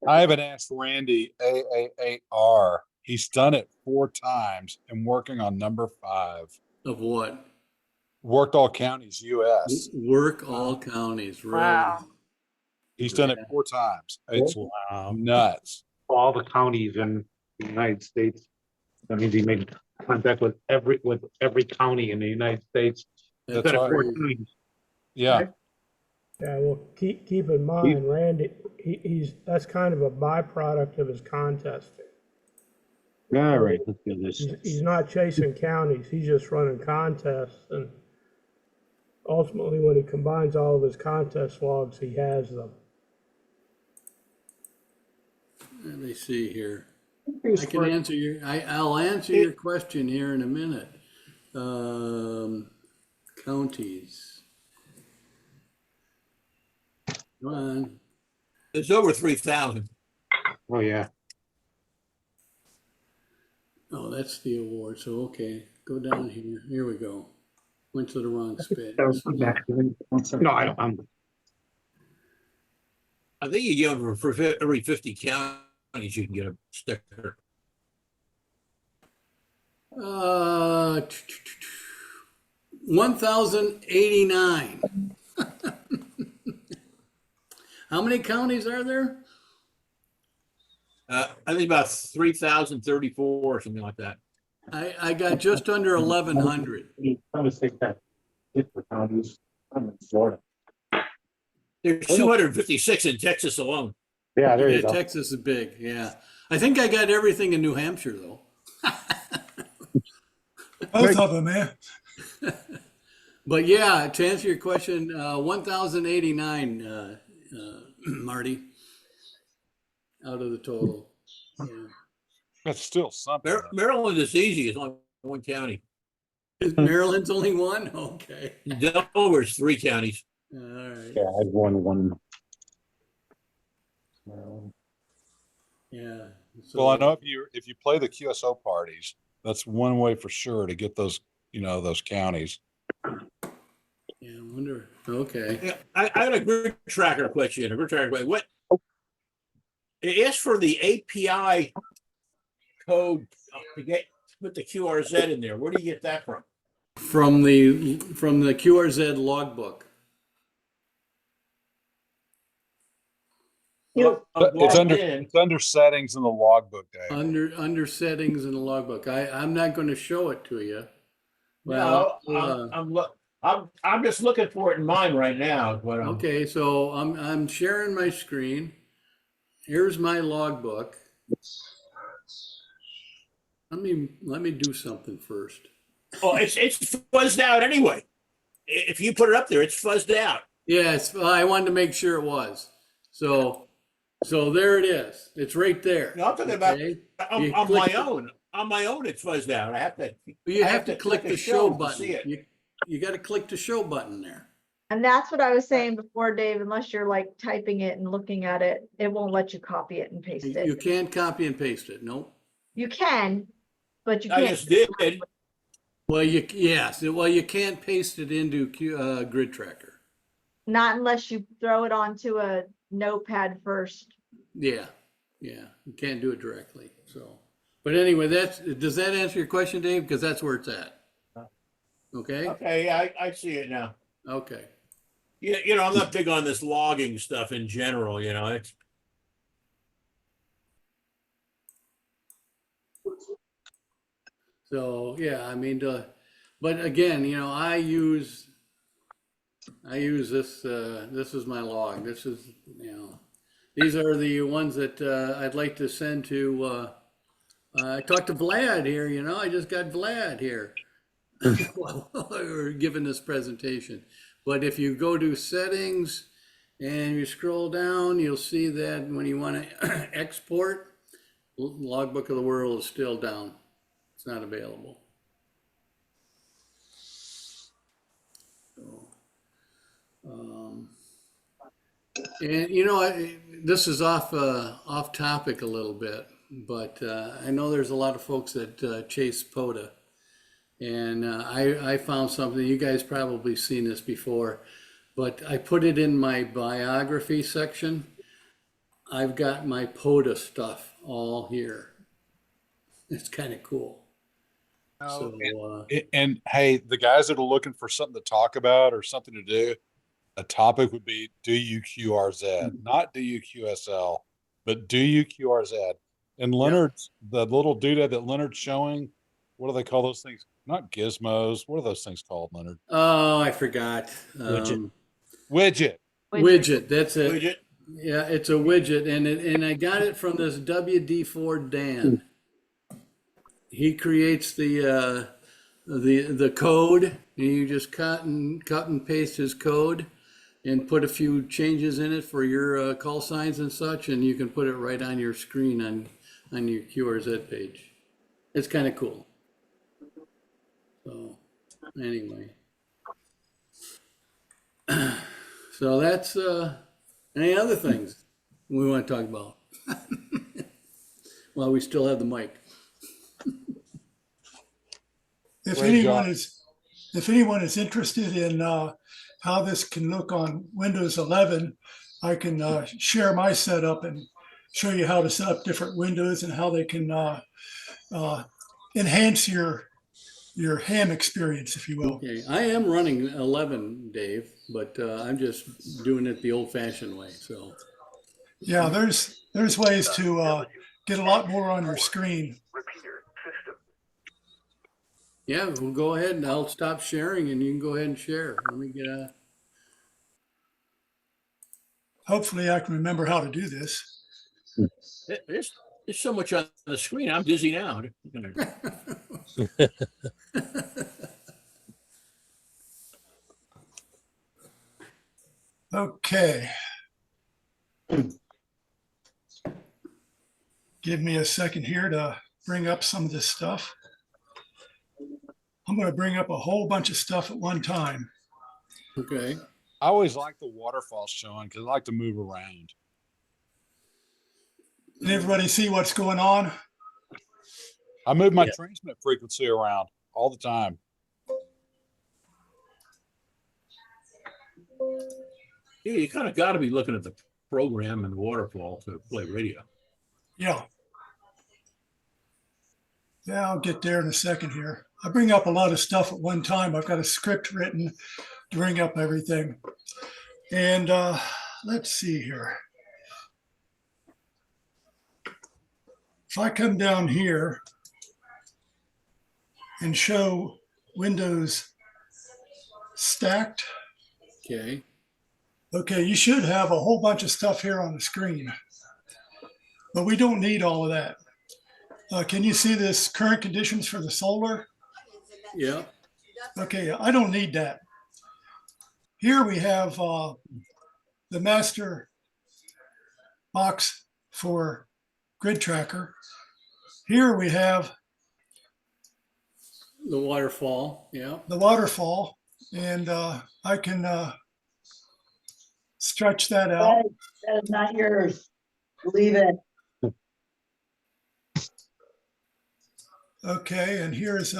I haven't asked Randy AAAR. He's done it 4 times and working on number 5. Of what? Worked all counties, US. Work all counties, really. Wow. He's done it 4 times. It's nuts. All the counties in the United States. That means he made contact with every county in the United States. That's Instead of right. 4 times. Yeah. Yeah, well, keep in mind, Randy, that's kind of a byproduct of his contesting. All right, let's do this. He's not chasing counties, he's just running contests, and ultimately, when he combines all of his contest logs, he has them. Let me see here. I can answer I'll answer your question here in a minute. Counties. Come on. It's over 3,000. Oh, yeah. Oh, that's the award. So, okay, go down here. Here we go. Went to the wrong space. No, I don't, I think you give them for every 50 counties, you can get a sticker. 1,089. How many counties are there? I think about 3,034 or something like that. I got just under 1,100. I'm gonna take that. Hit for counties. I'm in Florida. There's 256 in Texas alone. Yeah, there you Yeah, go. Texas is big. Yeah. I think I got everything in New Hampshire, though. Both of them, man. But yeah, to answer your question, 1,089, Marty, out of the total. Yeah. That's still something. Maryland is easy. It's only one county. Is Maryland's only one? Okay. Delaware is 3 counties. All right. Yeah, I've won one. Yeah. Well, I know if you play the QSO parties, that's one way for sure to get those, those counties. Yeah, I wonder. Okay. Yeah, I got a GridTracker question. What? It asks for the API code to put the QRZ in there. Where do you get that from? From the QRZ logbook. It's under settings in the logbook, Dave. Under settings in the logbook. I'm not going to show it to you. No, Well, I'm just looking for it in mine right now. But okay, so I'm sharing my screen. Here's my logbook. Let me do something first. Oh, it's fuzzed out anyway. If you put it up there, it's fuzzed out. Yes, I wanted to make sure it was. So there it is. It's right there. No, I'm talking about okay? on my own. On my own, it's fuzzed out. I have to click the a show to button. see it. You got to click the show button there. And that's what I was saying before, Dave, unless you're like typing it and looking at it, it won't let you copy it and paste You it. can't copy and paste it. Nope. You can, but you I can't. just did. Well, you can't paste it into GridTracker. Not unless you throw it onto a notepad first. Yeah, you can't do it directly. So, but anyway, does that answer your question, Dave? Because that's where it's at. Okay. Okay, yeah, I see it now. Okay. Yeah, I'm not big on this logging stuff in general. It's So yeah, I mean, but again, I use this. This is my log. This is these are the ones that I'd like to send to. I talked to Vlad here. I just got Vlad here. While we're giving this presentation. But if you go to settings and you scroll down, you'll see that when you want to export, Logbook of the World is still down. It's not available. So, and this is off topic a little bit, but I know there's a lot of folks that chase POTA. And I found something, you guys probably seen this before, but I put it in my biography section. I've got my POTA stuff all here. It's kind of cool. And hey, the guys that are looking for something to talk about or something to do, a topic would be, do you QRZ? Not do you QSL, but do you QRZ? And Leonard's, the little doodad that Leonard's showing, what do they call those things? Not gizmos. What are those things called, Leonard? Oh, I forgot. Widget. Widget. That's it. widget. Yeah, it's a widget, and I got it from this WD4 Dan. he creates the code, and you just cut and paste his code and put a few changes in it for your call signs and such, and you can put it right on your screen on your QRZ page. It's kind of cool. So anyway, so that's any other things we want to talk about? While we still have the mic. If Great anyone job. is, if anyone is interested in how this can look on Windows 11, I can share my setup and show you how to set up different windows and how they can enhance your ham experience, if you will. Okay, I am running 11, Dave, but I'm just doing it the old-fashioned way. So Yeah, there's ways to get a lot more on your screen. yeah, we'll go ahead and I'll stop sharing, and you can go ahead and share. Let me get a. Hopefully, I can remember how to do this. There's so much on the screen. I'm dizzy now. Okay. Give me a second here to bring up some of this stuff. I'm going to bring up a whole bunch of stuff at one time. Okay. I always like the waterfall showing because I like to move around. Can everybody see what's going on? I move my Yeah. transmit frequency around all the time. Yeah, you kind of got to be looking at the program and the waterfall to play radio. Yeah. Yeah, I'll get there in a second here. I bring up a lot of stuff at one time. I've got a script written to bring up everything. And let's see here. If I come down here and show Windows stacked, Okay. okay, you should have a whole bunch of stuff here on the screen, but we don't need all of that. Can you see this current conditions for the solar? Yeah. Okay, I don't need that. Here we have the master box for GridTracker. Here we have The waterfall. Yeah. the waterfall, and I can stretch that out. That is not yours. Leave it. Okay, and here's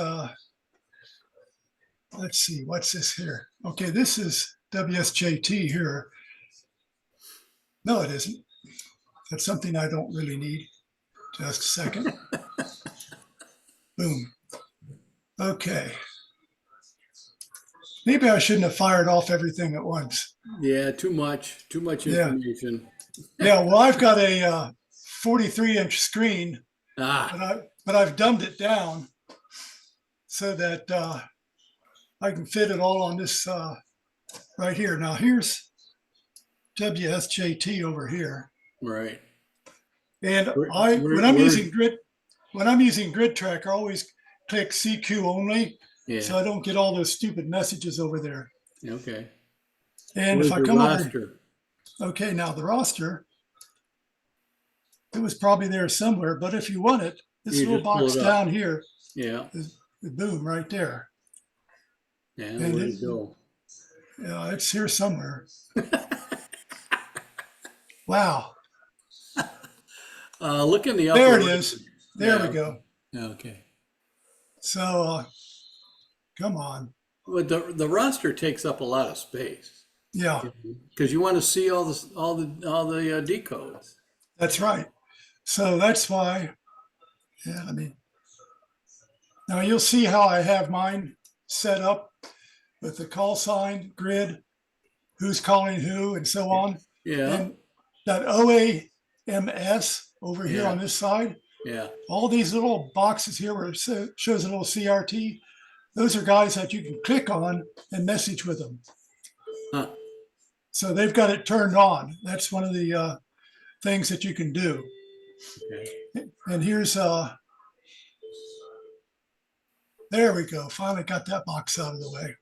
let's see, what's this here? Okay, this is WSJT here. No, it isn't. That's something I don't really need. Just a second. Boom. Okay. Maybe I shouldn't have fired off everything at once. Yeah. Too much Yeah. information. Yeah, well, I've got a 43-inch screen, Ah. but I've dumbed it down so that I can fit it all on this right here. Now here's WSJT over here, Right. and Where- when I'm where- using GridTracker, I always click CQ only, Yeah. so I don't get all those stupid messages over there. Okay. And Where's if I your come over, roster? okay, now the roster, it was probably there somewhere, but if you want it, this You little just pull box it up. down here, Yeah. boom, right there. Yeah. And Where'd it- it go? Yeah, it's here somewhere. Wow, Look in the upper. there it right. is. There Yeah. we go. Okay. So, come on. Well, the roster takes up a lot of space Yeah, because you want to see all the decodes. that's right. So that's why, yeah, now you'll see how I have mine set up with the call sign, grid, who's calling who, and so on. Yeah. And that OAMS over here Yeah. on this side, Yeah. all these little boxes here where it shows a little CRT, those are guys that you can click on and message with them. Huh. So they've got it turned on. That's one of the things that you can do. Okay. And here's There we go. Finally got that box out of the way.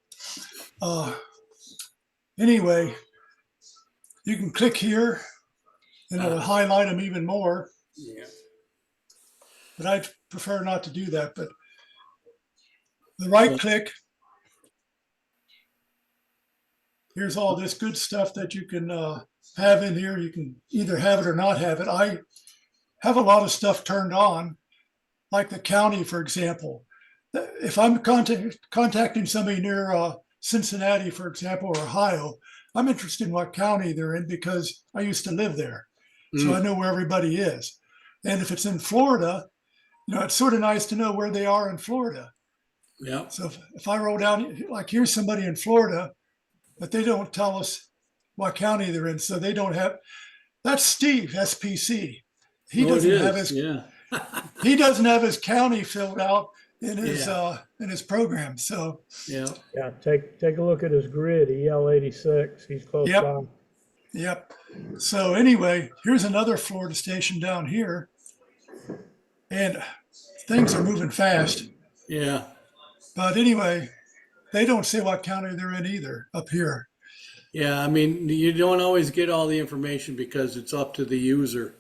Anyway, you can click here and it'll highlight them even more, Yeah. but I prefer not to do that. But the right click, here's all this good stuff that you can have in here. You can either have it or not have it. I have a lot of stuff turned on, like the county, for example. If I'm contacting somebody near Cincinnati, for example, or Ohio, I'm interested in what county they're in because I used to live there. So I know where everybody is. And if it's in Florida, it's sort of nice to know where they are in Florida. Yeah. So if I roll down, like here's somebody in Florida, but they don't tell us what county they're in. So they don't have, that's Steve, SPC. He doesn't have his, he doesn't have his county filled out in his program. So yeah. Take a look at his grid, EL86. He's close by. Yep. So anyway, here's another Florida station down here, and things are moving fast. Yeah. But anyway, they don't say what county they're in either up here. Yeah, I mean, you don't always get all the information because it's up to the user.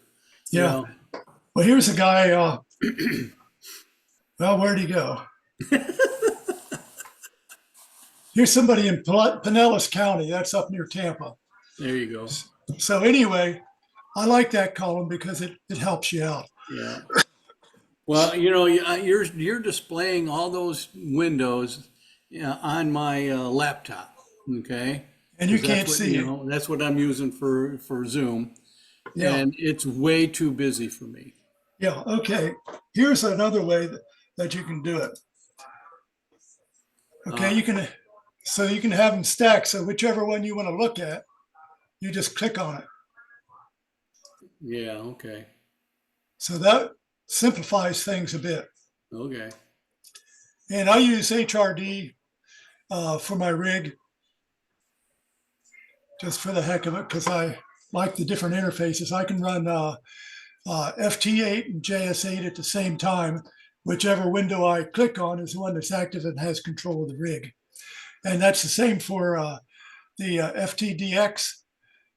Yeah. Well, here's a guy. Well, where'd he go? Here's somebody in Pinellas County. That's up near Tampa. There you go. So anyway, I like that column because it helps you out. Yeah. Well, you're displaying all those windows on my laptop. Okay. And you can't see it. That's what I'm using for Zoom. Yeah. And it's way too busy for me. Yeah. Okay. Here's another way that you can do it. Okay. You can have them stacked. So whichever one you want to look at, you just click on it. Yeah. Okay. So that simplifies things a bit. Okay. And I use HRD for my rig just for the heck of it because I like the different interfaces. I can run FT8 and JS8 at the same time. Whichever window I click on is the one that's active and has control of the rig. And that's the same for the FTDX.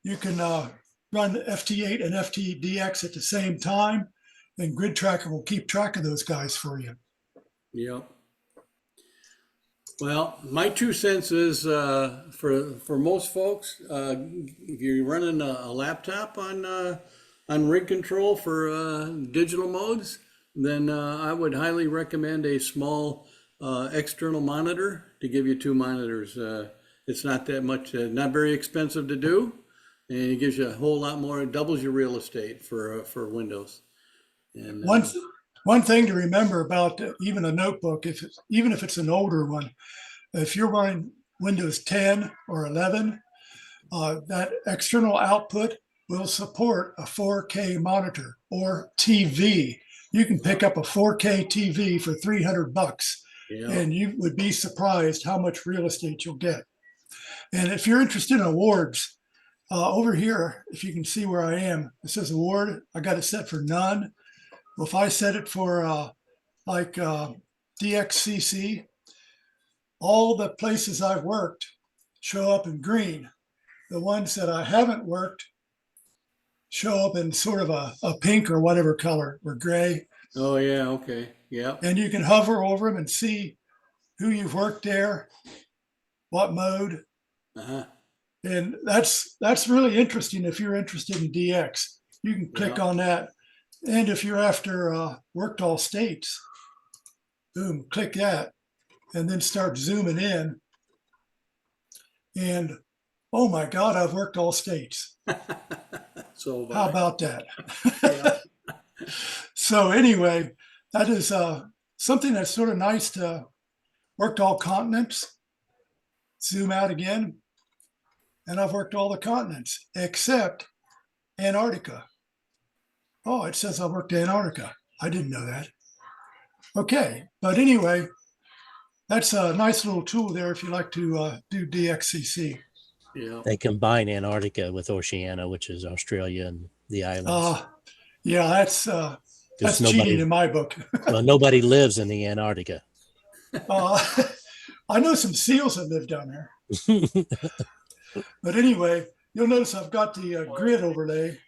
You can run FT8 and FTDX at the same time, and GridTracker will keep track of those guys for you. Yep. Well, my 2 cents is for most folks, if you're running a laptop on rig control for digital modes, then I would highly recommend a small external monitor to give you 2 monitors. It's not that much, not very expensive to do, and it gives you a whole lot more. It doubles your real estate for Windows. And one thing to remember about even a notebook, even if it's an older one, if you're running Windows 10 or 11, that external output will support a 4K monitor or TV. You can pick up a 4K TV for $300, and you would be surprised how much real estate you'll get. And if you're interested in awards, over here, if you can see where I am, it says award. I got it set for none. Well, if I set it for DXCC, all the places I've worked show up in green. The ones that I haven't worked show up in sort of a pink or whatever color or gray. Oh yeah, okay, yeah. And you can hover over them and see who you've worked there, what mode. And that's really interesting if you're interested in DX. You can click on that. And if you're after worked all states, boom, click that and then start zooming in. And oh my God, I've worked all states. So how about that? So anyway, that is something that's sort of nice to worked all continents. Zoom out again. And I've worked all the continents except Antarctica. Oh, it says I worked Antarctica. I didn't know that. Okay, but anyway, that's a nice little tool there if you like to do DXCC. Yeah. They combine Antarctica with Oceania, which is Australia and the islands. Yeah, that's cheating in my book. Well, nobody lives in the Antarctica. Uh, I know some seals that live down there. But anyway, you'll notice I've got the grid overlay,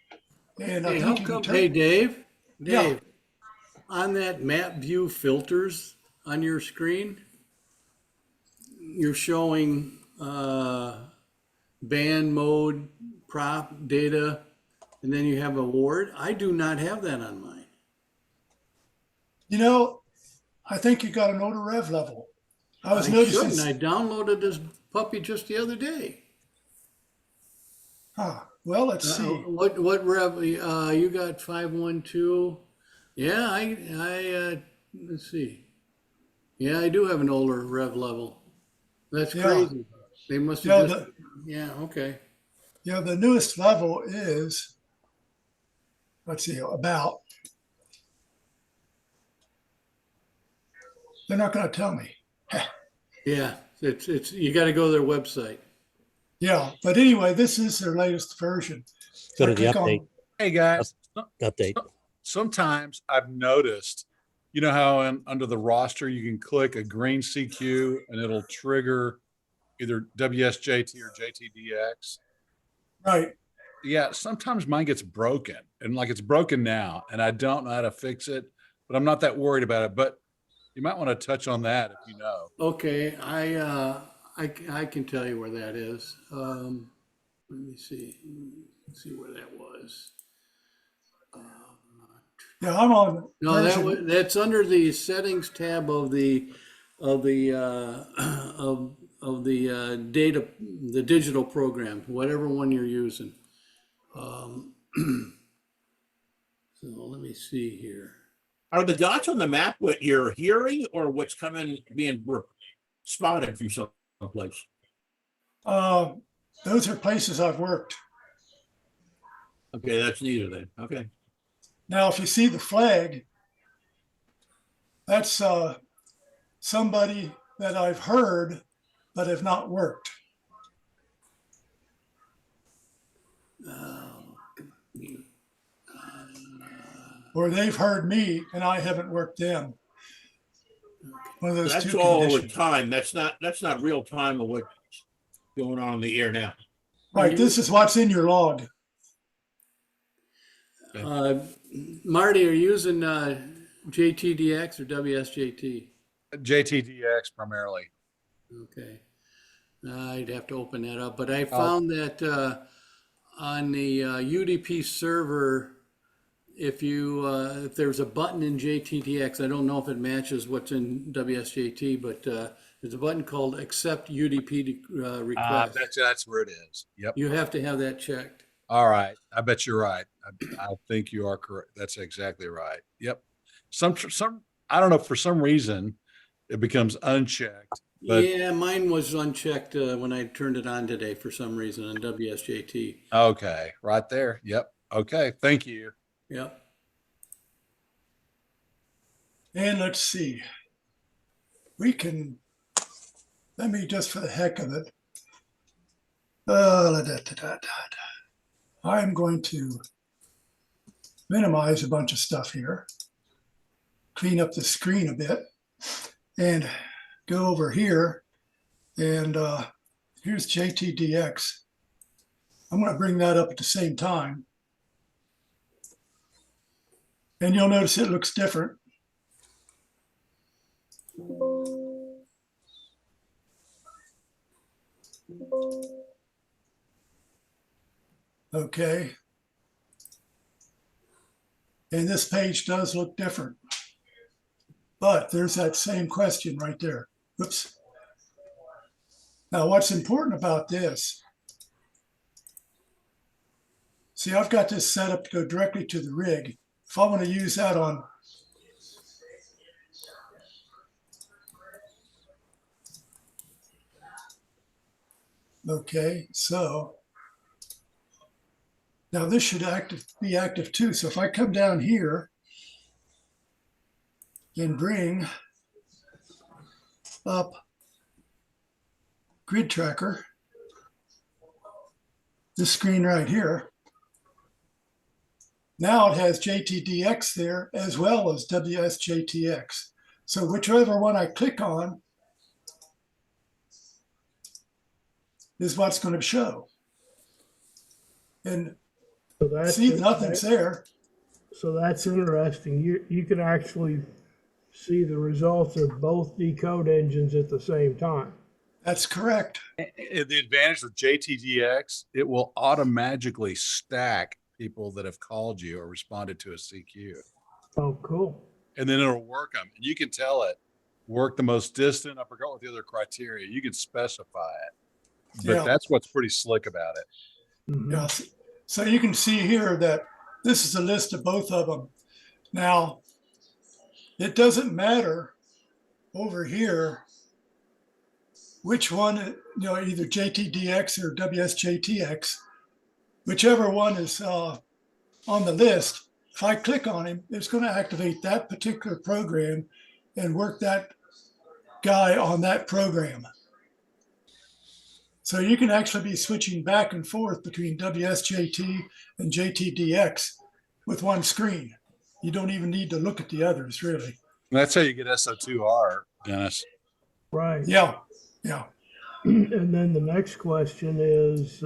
and I Hey, think how you can come, turn. hey, Dave, Yeah. Dave, on that map view filters on your screen, you're showing band mode, prop, data, and then you have award. I do not have that on mine. You know, I think you got an older rev level. I was I noticing. shouldn't. I downloaded this puppy just the other day. Well, let's see. What rev? You got 512. Yeah, let's see. Yeah, I do have an older rev level. That's Yeah. crazy. They must Yeah, have just. Yeah. Okay. Yeah, the newest level is, let's see, about. They're not going to tell me. Yeah, it's you got to go to their website. Yeah, but anyway, this is their latest version. Go I to the click update. on- Hey, guys. Update. Sometimes I've noticed, you know how under the roster you can click a green CQ and it'll trigger either WSJT or JTDX. Right. Yeah, sometimes mine gets broken, and like it's broken now, and I don't know how to fix it, but I'm not that worried about it. But you might want to touch on that if you know. Okay, I can tell you where that is. Let me see. Let's see where that was. Yeah, I'm on. No, version- that's under the settings tab of the of the data, the digital program, whatever one you're using. So let me see here. Are the dots on the map what you're hearing or what's coming being spotted from someplace? Those are places I've worked. Okay, that's neither then. Okay. Now, if you see the flag, that's somebody that I've heard but have not worked. Or they've heard me and I haven't worked them. One of those That's two all over conditions. time. That's not real time of what's going on in the air now. Right, this is what's in your log. Marty, are you using JTDX or WSJT? JTDX primarily. Okay. I'd have to open that up, but I found that on the UDP server, if there's a button in JTDX, I don't know if it matches what's in WSJT, but there's a button called Accept UDP Request. That's where it is. Yep. You have to have that checked. All right. I bet you're right. I think you are correct. That's exactly right. Yep. Some I don't know, for some reason it becomes unchecked. But Yeah, mine was unchecked when I turned it on today for some reason on WSJT. okay, right there. Yep. Okay. Thank you. Yep. And let's see. We can, let me just for the heck of it. I'm going to minimize a bunch of stuff here, clean up the screen a bit, and go over here. And here's JTDX. I'm going to bring that up at the same time. And you'll notice it looks different. Okay. And this page does look different. But there's that same question right there. Oops. Now, what's important about this? See, I've got this set up to go directly to the rig. If I want to use that on okay, so now this should be active too. So if I come down here and bring up GridTracker, this screen right here, now it has JTDX there as well as WSJTX. So whichever one I click on is what's going to show. And So that's see, nothing's there. So that's interesting. You can actually see the results of both decode engines at the same time. That's correct. The advantage with JTDX, it will automatically stack people that have called you or responded to a CQ. Oh, cool. And then it'll work them. And you can tell it, work the most distant, I forgot what the other criteria, you can specify it. But Yeah. that's what's pretty slick about it. Mhm. Yeah. So you can see here that this is a list of both of them. Now, it doesn't matter over here which one, either JTDX or WSJTX, whichever one is on the list. If I click on him, it's going to activate that particular program and work that guy on that program. So you can actually be switching back and forth between WSJT and JTDX with one screen. You don't even need to look at the others, really. And that's how you get SO2R, Dennis. Right. Yeah, yeah. And then the next question is,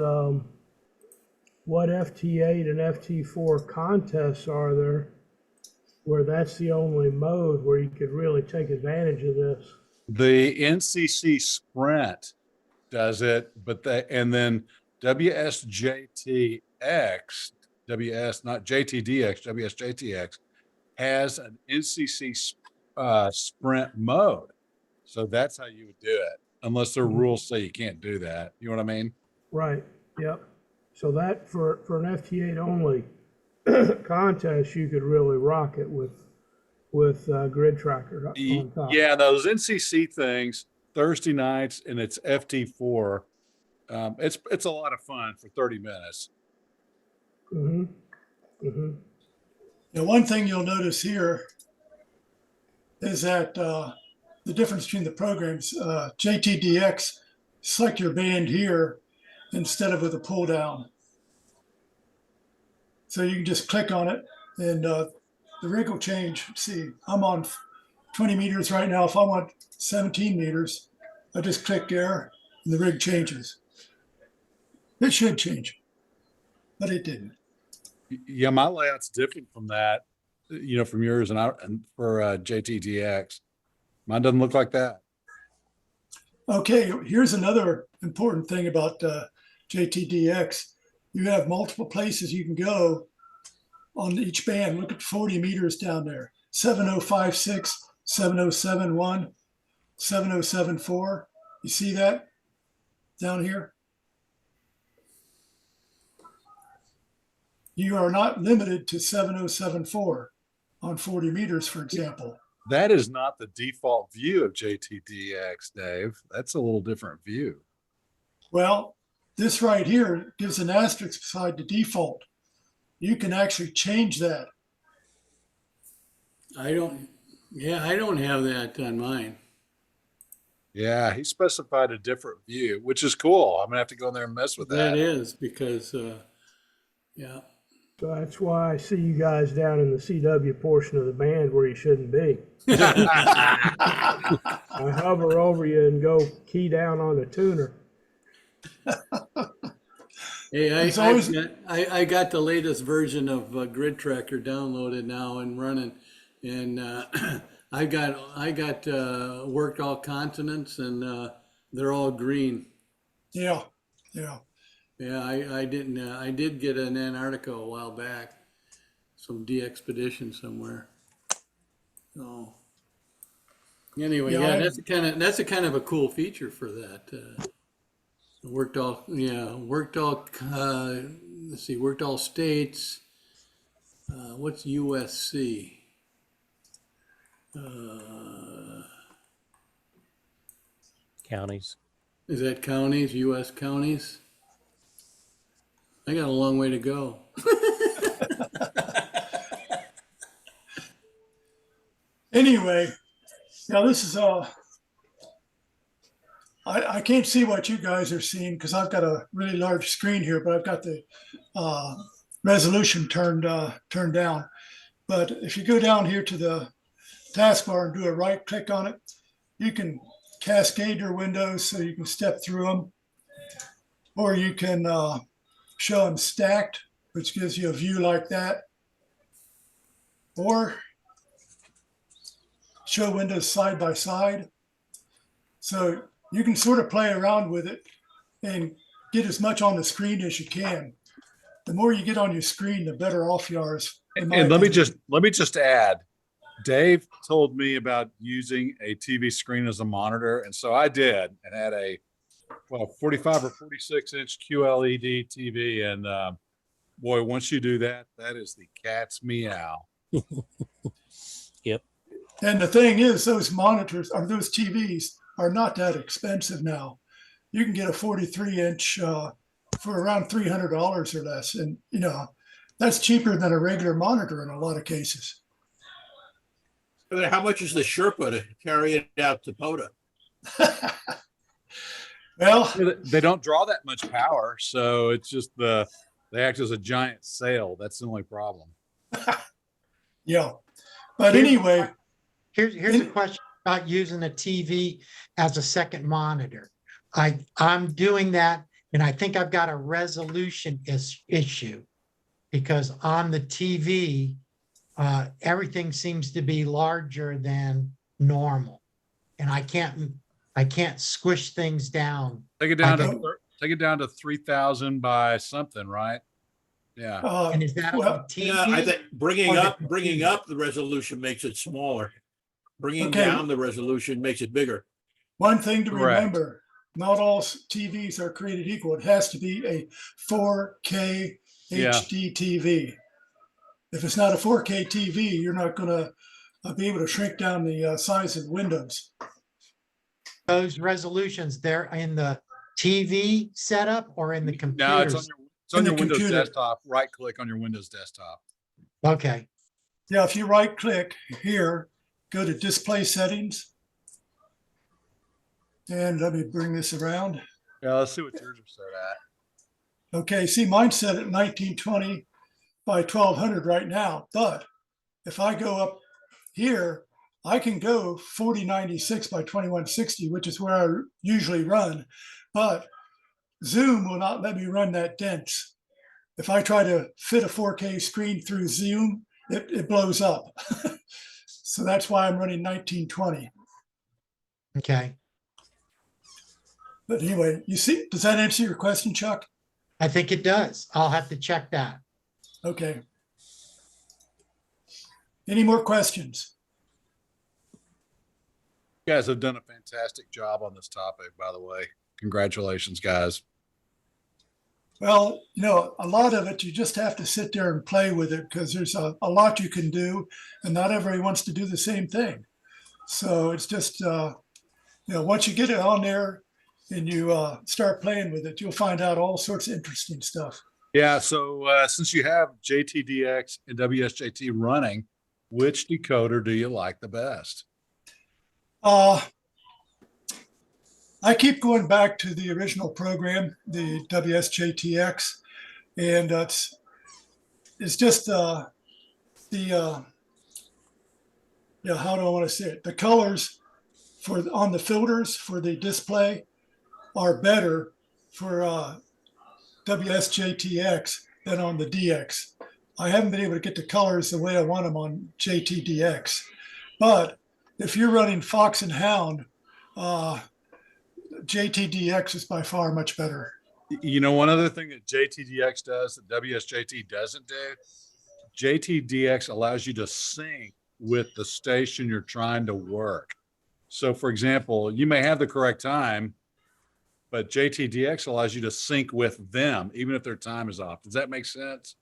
what FT8 and FT4 contests are there where that's the only mode where you could really take advantage of this? The NCC Sprint does it, but and then WSJTX, not JTDX, WSJTX has an NCC Sprint mode. So that's how you would do it, unless their rules say you can't do that. You know what I mean? Right. Yep. So that for an FT8 only contest, you could really rock it with GridTracker on top. Yeah, those NCC things, Thursday nights, and it's FT4. It's a lot of fun for 30 minutes. Mm-hmm. Mm-hmm. Now, one thing you'll notice here is that the difference between the programs, JTDX, select your band here instead of with a pull down. So you can just click on it and the rig will change. See, I'm on 20 meters right now. If I want 17 meters, I just click there and the rig changes. It should change, but it didn't. Yeah, my layout's different from that, from yours and for JTDX. Mine doesn't look like that. Okay, here's another important thing about JTDX. You have multiple places you can go on each band. Look at 40 meters down there. 7056, 7071, 7074. You see that down here? You are not limited to 7074 on 40 meters, for example. That is not the default view of JTDX, Dave. That's a little different view. Well, this right here gives an asterisk beside the default. You can actually change that. I don't have that on mine. Yeah, he specified a different view, which is cool. I'm gonna have to go in there and mess with that. That is because, yeah. So that's why I see you guys down in the CW portion of the band where you shouldn't be. I hover over you and go key down on the tuner. Hey, I got the latest version of GridTracker downloaded now and running, and I got worked all continents and they're all green. Yeah, yeah. Yeah, I did get an Antarctica a while back, some de-expedition somewhere. So anyway, Yeah, that's a kind of a cool feature for that. Worked all states. What's USC? Counties. Is that counties? US counties? I got a long way to go. Anyway, now this is I can't see what you guys are seeing because I've got a really large screen here, but I've got the resolution turned down. But if you go down here to the taskbar and do a right click on it. You can cascade your windows so you can step through them, or you can show them stacked, which gives you a view like that, or show windows side by side. So you can sort of play around with it and get as much on the screen as you can. The more you get on your screen, the better off you are. And let me just add, Dave told me about using a TV screen as a monitor, and so I did, and had a 45 or 46 inch QLED TV, and boy, once you do that, that is the cat's meow. Yep. And the thing is, those monitors or those TVs are not that expensive now. You can get a 43 inch for around $300 or less, and that's cheaper than a regular monitor in a lot of cases. How much is the Sherpa to carry it out to POTA? Well, they don't draw that much power, so it's just they act as a giant sail. That's the only problem. Yeah, but anyway, Here's a question about using a TV as a second monitor. I'm doing that, and I think I've got a resolution issue, because on the TV, everything seems to be larger than normal, and I can't squish things down. Take it down to 3,000 by something, right? Yeah. And is that on the TV? Yeah, I think bringing up the resolution makes it smaller. Bringing down the resolution makes it bigger. one thing to Correct. remember, not all TVs are created equal. It has to be a 4K HD TV. If it's not a 4K TV, you're not going to be able to shrink down the size of the windows. Those resolutions, they're in the TV setup or in the computer? No, it's on your Windows computer. desktop. Right click on your Windows desktop. Okay. Yeah, if you right click here, go to display settings. And let me bring this around. Yeah, let's see what yours are set at. Okay, see, mine's set at 1920 by 1200 right now. But if I go up here, I can go 4096 by 2160, which is where I usually run. But Zoom will not let me run that dense. If I try to fit a 4K screen through Zoom, it blows up. So that's why I'm running 1920. Okay. But anyway, you see, does that answer your question, Chuck? I think it does. I'll have to check that. Okay. Any more questions? You guys have done a fantastic job on this topic, by the way. Congratulations, guys. Well, a lot of it, you just have to sit there and play with it, because there's a lot you can do, and not everybody wants to do the same thing. So it's just, once you get it on there and you start playing with it, you'll find out all sorts of interesting stuff. Yeah, so since you have JTDX and WSJT running, which decoder do you like the best? I keep going back to the original program, the WSJTX, and it's just how do I want to say it? The colors on the filters for the display are better for WSJTX than on the DX. I haven't been able to get the colors the way I want them on JTDX, but if you're running Fox and Hound, JTDX is by far much better. One other thing that JTDX does that WSJT doesn't do, JTDX allows you to sync with the station you're trying to work. So for example, you may have the correct time, but JTDX allows you to sync with them, even if their time is off. Does that make sense?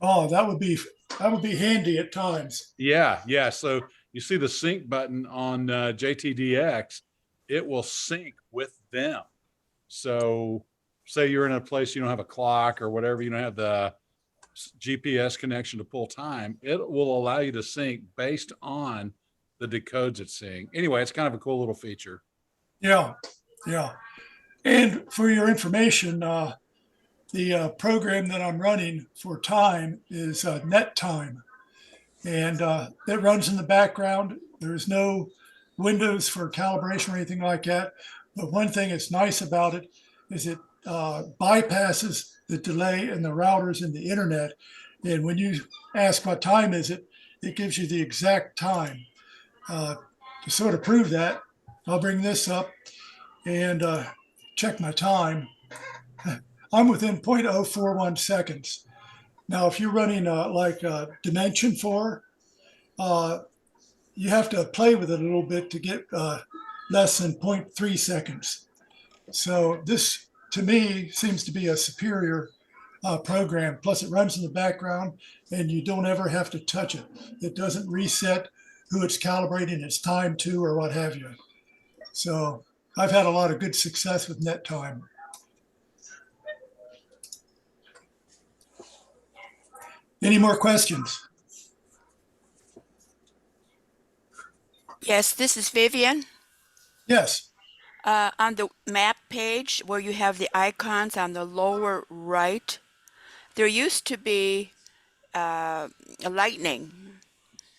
Oh, that would be handy at times. Yeah. So you see the sync button on JTDX, it will sync with them. So say you're in a place you don't have a clock or whatever, you don't have the GPS connection to pull time, it will allow you to sync based on the decodes it's seeing. Anyway, it's kind of a cool little feature. Yeah. And for your information, the program that I'm running for time is Net Time. and that runs in the background. There's no windows for calibration or anything like that. But one thing that's nice about it is it bypasses the delay in the routers and the internet. And when you ask what time is it, it gives you the exact time. To sort of prove that, I'll bring this up and check my time. I'm within 0.041 seconds. Now, if you're running like Dimension 4, you have to play with it a little bit to get less than 0.3 seconds. So this, to me, seems to be a superior program. Plus, it runs in the background, and you don't ever have to touch it. It doesn't reset who it's calibrating its time to or what have you. So I've had a lot of good success with net time. Any more questions? Yes, this is Vivian. Yes. On the map page where you have the icons on the lower right, there used to be a lightning,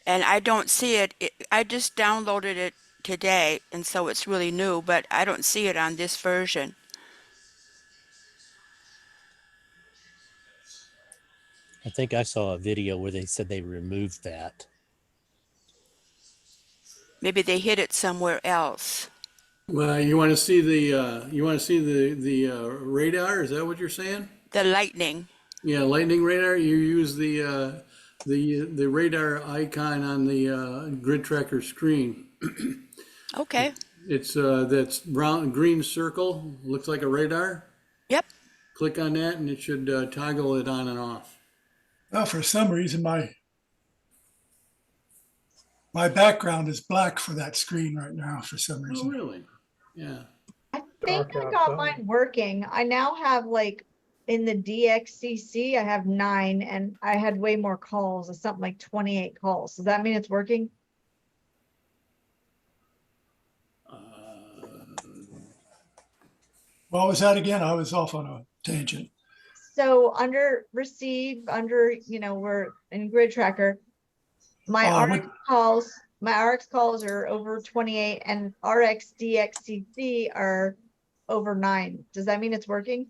and I don't see it. I just downloaded it today, and so it's really new, but I don't see it on this version. I think I saw a video where they said they removed that. Maybe they hid it somewhere else. Well, you want to see the radar? Is that what you're saying? The lightning. Yeah, lightning radar. You use the radar icon on the GridTracker screen. Okay. It's that's brown green circle. Looks like a radar. Yep. Click on that, and it should toggle it on and off. Well, for some reason, my background is black for that screen right now for some Oh, reason. really? Yeah. I think Dark I got outside. mine working. I now have like in the DXCC, I have 9 and I had way more calls, something like 28 calls. Does that mean it's working? What was that again? I was off on a tangent. So under receive, under, we're in GridTracker, my RX calls are over 28 and RX DXCC are over 9. Does that mean it's working?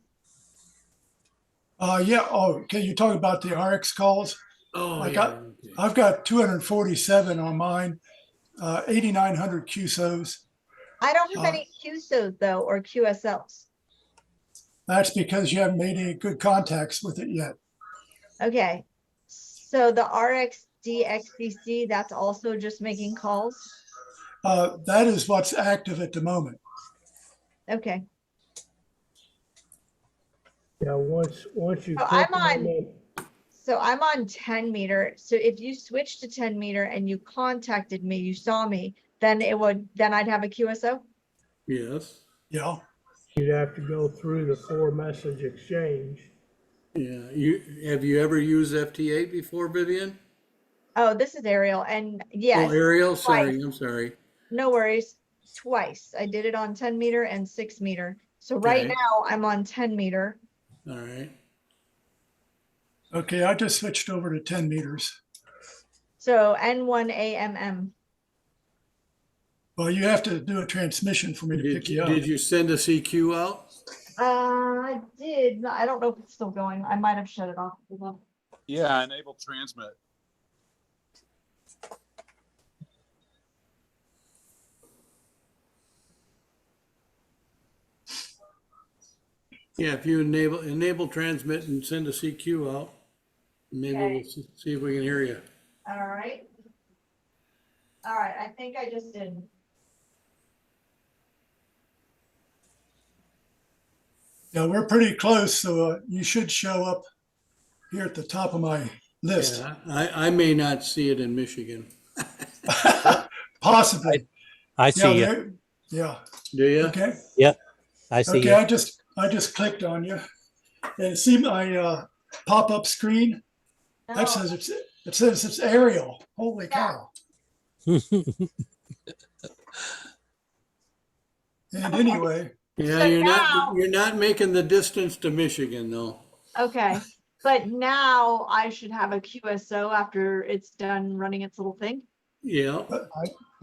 Yeah. Oh, okay. You're talking about the RX calls? Oh, I yeah. got, Okay. I've got 247 on mine, 8,900 QSOs. I don't have any QSOs though, or QSLs. That's because you haven't made any good contacts with it yet. Okay. So the RX DXCC, that's also just making calls? That is what's active at the moment. Okay. Yeah, once you So click I'm on- on it, So I'm on 10 meter. So if you switch to 10 meter and you contacted me, you saw me, then I'd have a QSO? Yes. Yeah. you'd have to go through the 4-message exchange. Yeah. Have you ever used FT8 before, Vivian? Oh, this is Ariel. And yes, Oh, Ariel. Sorry. twice. I'm sorry. No worries. Twice. I did it on 10 meter and 6 meter. So right Okay. now I'm on 10 meter. All right. Okay. I just switched over to 10 meters. So N1AMM. Well, you have to do a transmission for me to pick you up. Did you send a CQ out? I did. I don't know if it's still going. I might have shut it off. Hold on. Yeah, enable transmit. Yeah, if you enable transmit and send a CQ out, maybe Okay. we'll see if we can hear you. All right. All right. I think I just did. Yeah, we're pretty close, so you should show up here at the top of my list. Yeah, I may not see it in Michigan. Possibly. I see it. there- yeah. Do you? Okay. I see Okay. it. I just clicked on you, and see my pop-up screen. No. That says it's Ariel. Holy cow! And anyway, Yeah, So you're now- not making the distance to Michigan though. Okay. But now I should have a QSO after it's done running its little thing. Yeah,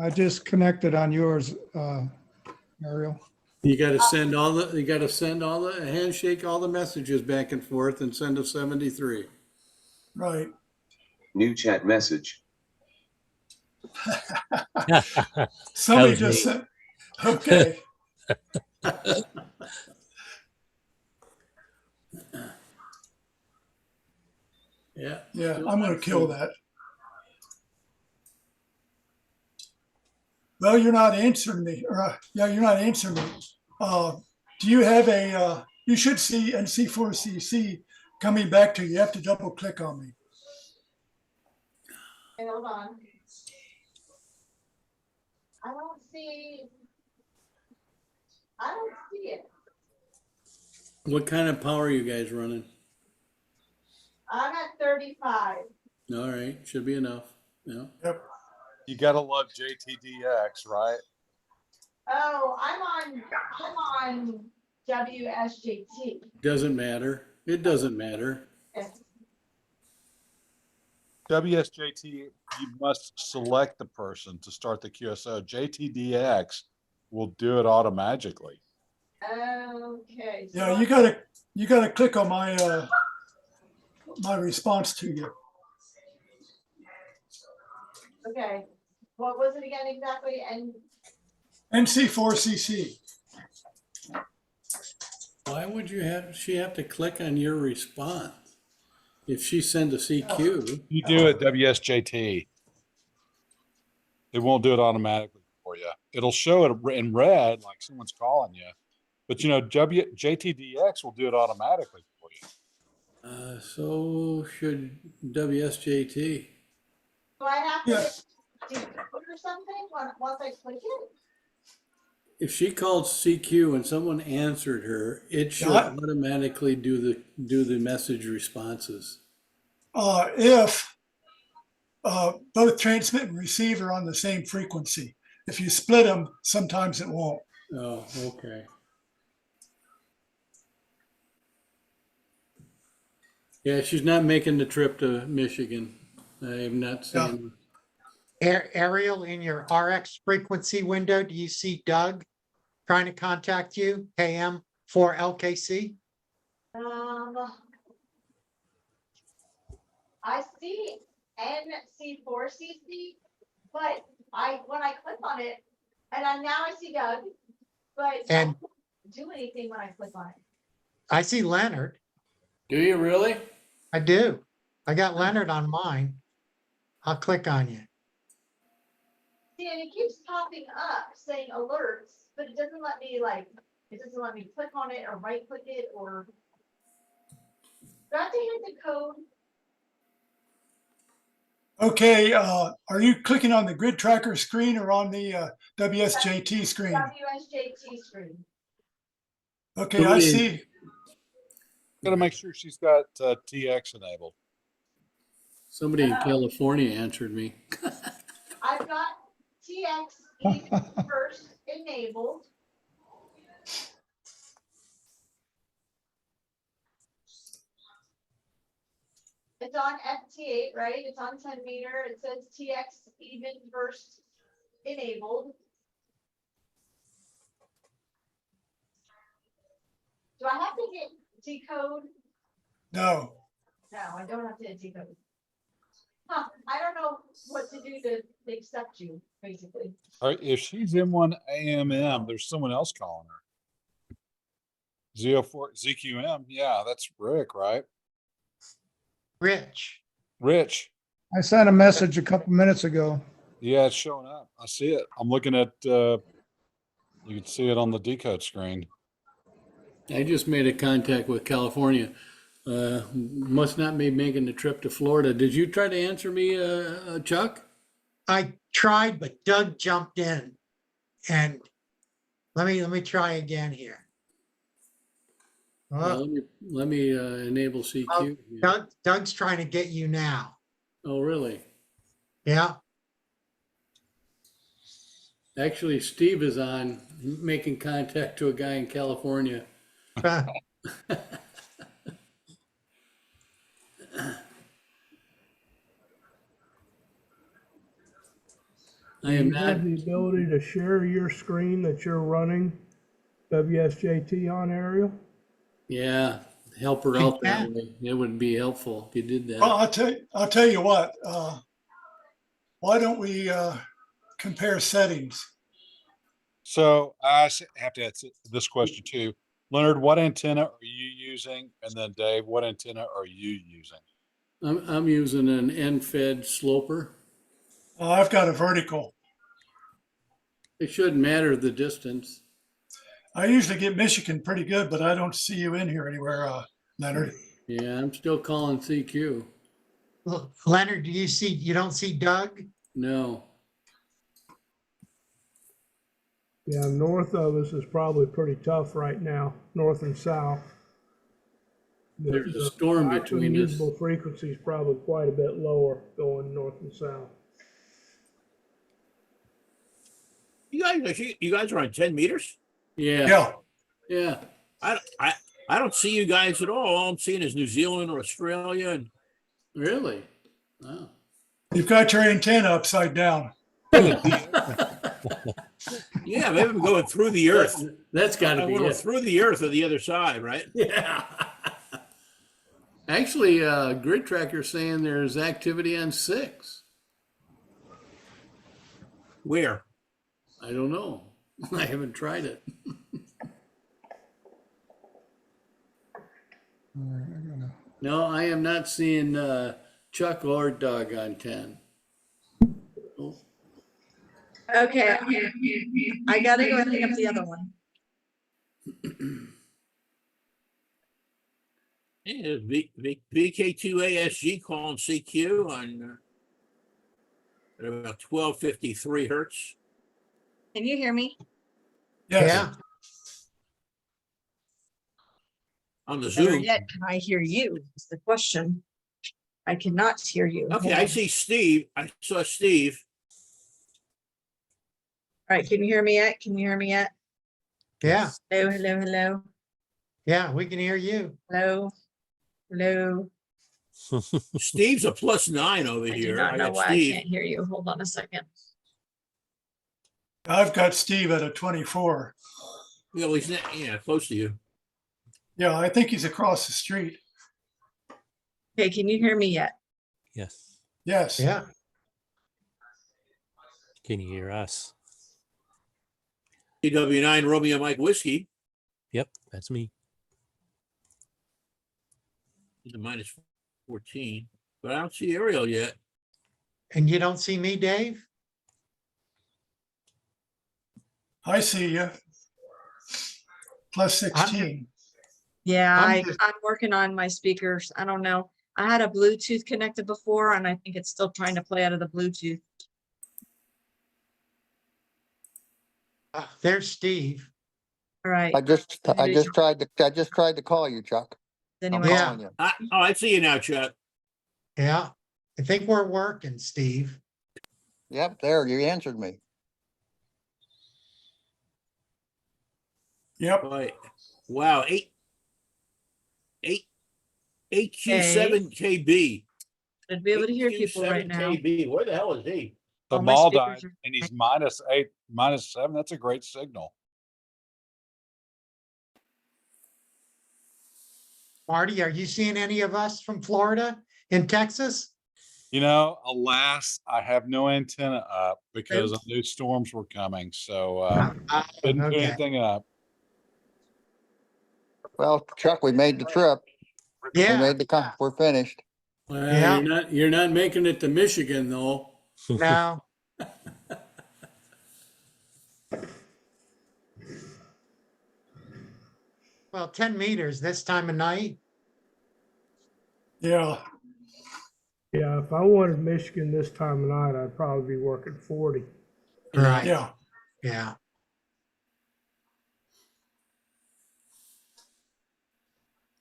I just connected on yours, Ariel. you gotta send all the handshake, all the messages back and forth and send a 73. Right. New chat message. Somebody was just me. said, okay. Yeah. Yeah, I'm gonna kill that. Well, you're not answering me, or, yeah, you're not answering me. Do you have you should see NC4CC coming back to you. You have to double click on me. Okay, hold on. I don't see it. What kind of power are you guys running? I'm at 35. All right, should be enough. Yeah. Yep. You gotta love JTDX, right? Oh, I'm on WSJT. Doesn't matter. It doesn't matter. Okay. WSJT, you must select the person to start the QSO. JTDX will do it automatically. Okay. So Yeah, you gotta click on my my response to you. okay. What was it again exactly? And NC4CC. Why would she have to click on your response? If she sends a CQ, You do it WSJT. It won't do it automatically for you. It'll show it in red, like someone's calling you. But you know, JTDX will do it automatically for you. so should WSJT. do I have to Yeah. decode or something once I click it? If she called CQ and someone answered her, it should Yeah. automatically do the message responses. If both transmit and receive are on the same frequency. If you split them, sometimes it won't. Oh, okay. Yeah, she's not making the trip to Michigan. I am not seeing. Ariel, in your RX frequency window, do you see Doug trying to contact you, KM for LKC? I see NC4CC, but when I click on it, and now I see Doug, but I And don't do anything when I click on it. I see Leonard. Do you really? I do. I got Leonard on mine. I'll click on you. See, and it keeps popping up saying alerts, but it doesn't let me click on it or right click it or. Do I have to hit the code? Okay, are you clicking on the GridTracker screen or on the WSJT screen? WSJT screen. Okay, I see. Gotta make sure she's got TX enabled. Somebody in California answered me. I've got TX first enabled. It's on FT8, right? It's on 10 meter. It says TX even first enabled. Do I have to hit decode? No. No, I don't have to hit decode. Huh, I don't know what to do to accept you, basically. All right, if she's M1 AMM, there's someone else calling her. Z04 ZQM, yeah, that's Rick, right? Rich. Rich. I sent a message a couple minutes ago. Yeah, it's showing up. I see it. I'm looking at you can see it on the decode screen. I just made a contact with California. Must not be making the trip to Florida. Did you try to answer me, Chuck? I tried, but Doug jumped in. And let me try again here. Oh, Let me enable CQ. Doug's trying to get you now. Oh, really? Yeah. Actually, Steve is on making contact to a guy in California. I am You have not, the ability to share your screen that you're running WSJT on, Ariel? yeah, help her out that way. It would be helpful if you did Well, that. I'll tell you what, why don't we, compare settings? So have to answer this question too. Leonard, what antenna are you using? And then Dave, what antenna are you using? I'm using an end-fed sloper. I've got a vertical. It shouldn't matter the distance. I usually get Michigan pretty good, but I don't see you in here anywhere, Leonard. Yeah, I'm still calling CQ. Leonard, you don't see Doug? No. Yeah, north of us is probably pretty tough right now, north and south. There's a storm actual between us. usable frequency is probably quite a bit lower going north and south. You guys are on 10 meters? Yeah. Yeah, Yeah. I don't see you guys at all. All I'm seeing is New Zealand or Australia. And Really? Wow. you've got your antenna upside down. yeah, maybe I'm going through the earth. That's got to I'm be going it. through the earth or the other side, right? Yeah. Actually, GridTracker saying there's activity on 6. Where? I don't know. I haven't tried it. All right, I gotta- No, I am not seeing Chuck or Doug on 10. Oh, Okay, I gotta go and pick up the other one. Yeah, VK2ASG calling CQ on at about 1253 hertz. Can you hear me? Yes. Yeah. On the Better Zoom. yet, can I hear you? Is the question. I cannot hear you. Okay, Hold I on. see Steve. I saw Steve. All right, can you hear me yet? Can you hear me yet? Yeah. Hello, hello, hello, Yeah, we can hear you. hello, hello. Steve's a +9 over I do here. not I know got why I Steve. can't hear you. Hold on a second. I've got Steve at a 24. Yeah, well, he's not, yeah, close to you. Yeah, I think he's across the street. Okay, can you hear me yet? Yes. Yes. Yeah. Can you hear us? TW9 Romeo Mike Whiskey. Yep, that's me. He's a -14, but I don't see Ariel yet. And you don't see me, Dave? I see you. Plus 16. Yeah, I'm just- I'm working on my speakers. I don't know. I had a Bluetooth connected before and I think it's still trying to play out of the Bluetooth. There's Steve. All right. I just tried to call you, Chuck. Does I'm anyone Yeah. calling you. I see you now, Chuck. Yeah. I think we're working, Steve. Yep, there, you answered me. Yep. Right. Wow, 8Q7 KB. Should be able to hear people right 8Q7 now. KB. Where the hell is he? The All my mall speakers died are- and he's -8, -7. That's a great signal. Marty, are you seeing any of us from Florida in Texas? You know, alas, I have no antenna up because I knew storms were coming. So didn't put Okay. anything up. Well, Chuck, we made the trip. We Yeah. made we're finished. Well, Yeah. you're not making it to Michigan though. No. Well, 10 meters this time of night. Yeah. Yeah, if I wanted Michigan this time of night, I'd probably be working 40. Right. Yeah. Yeah.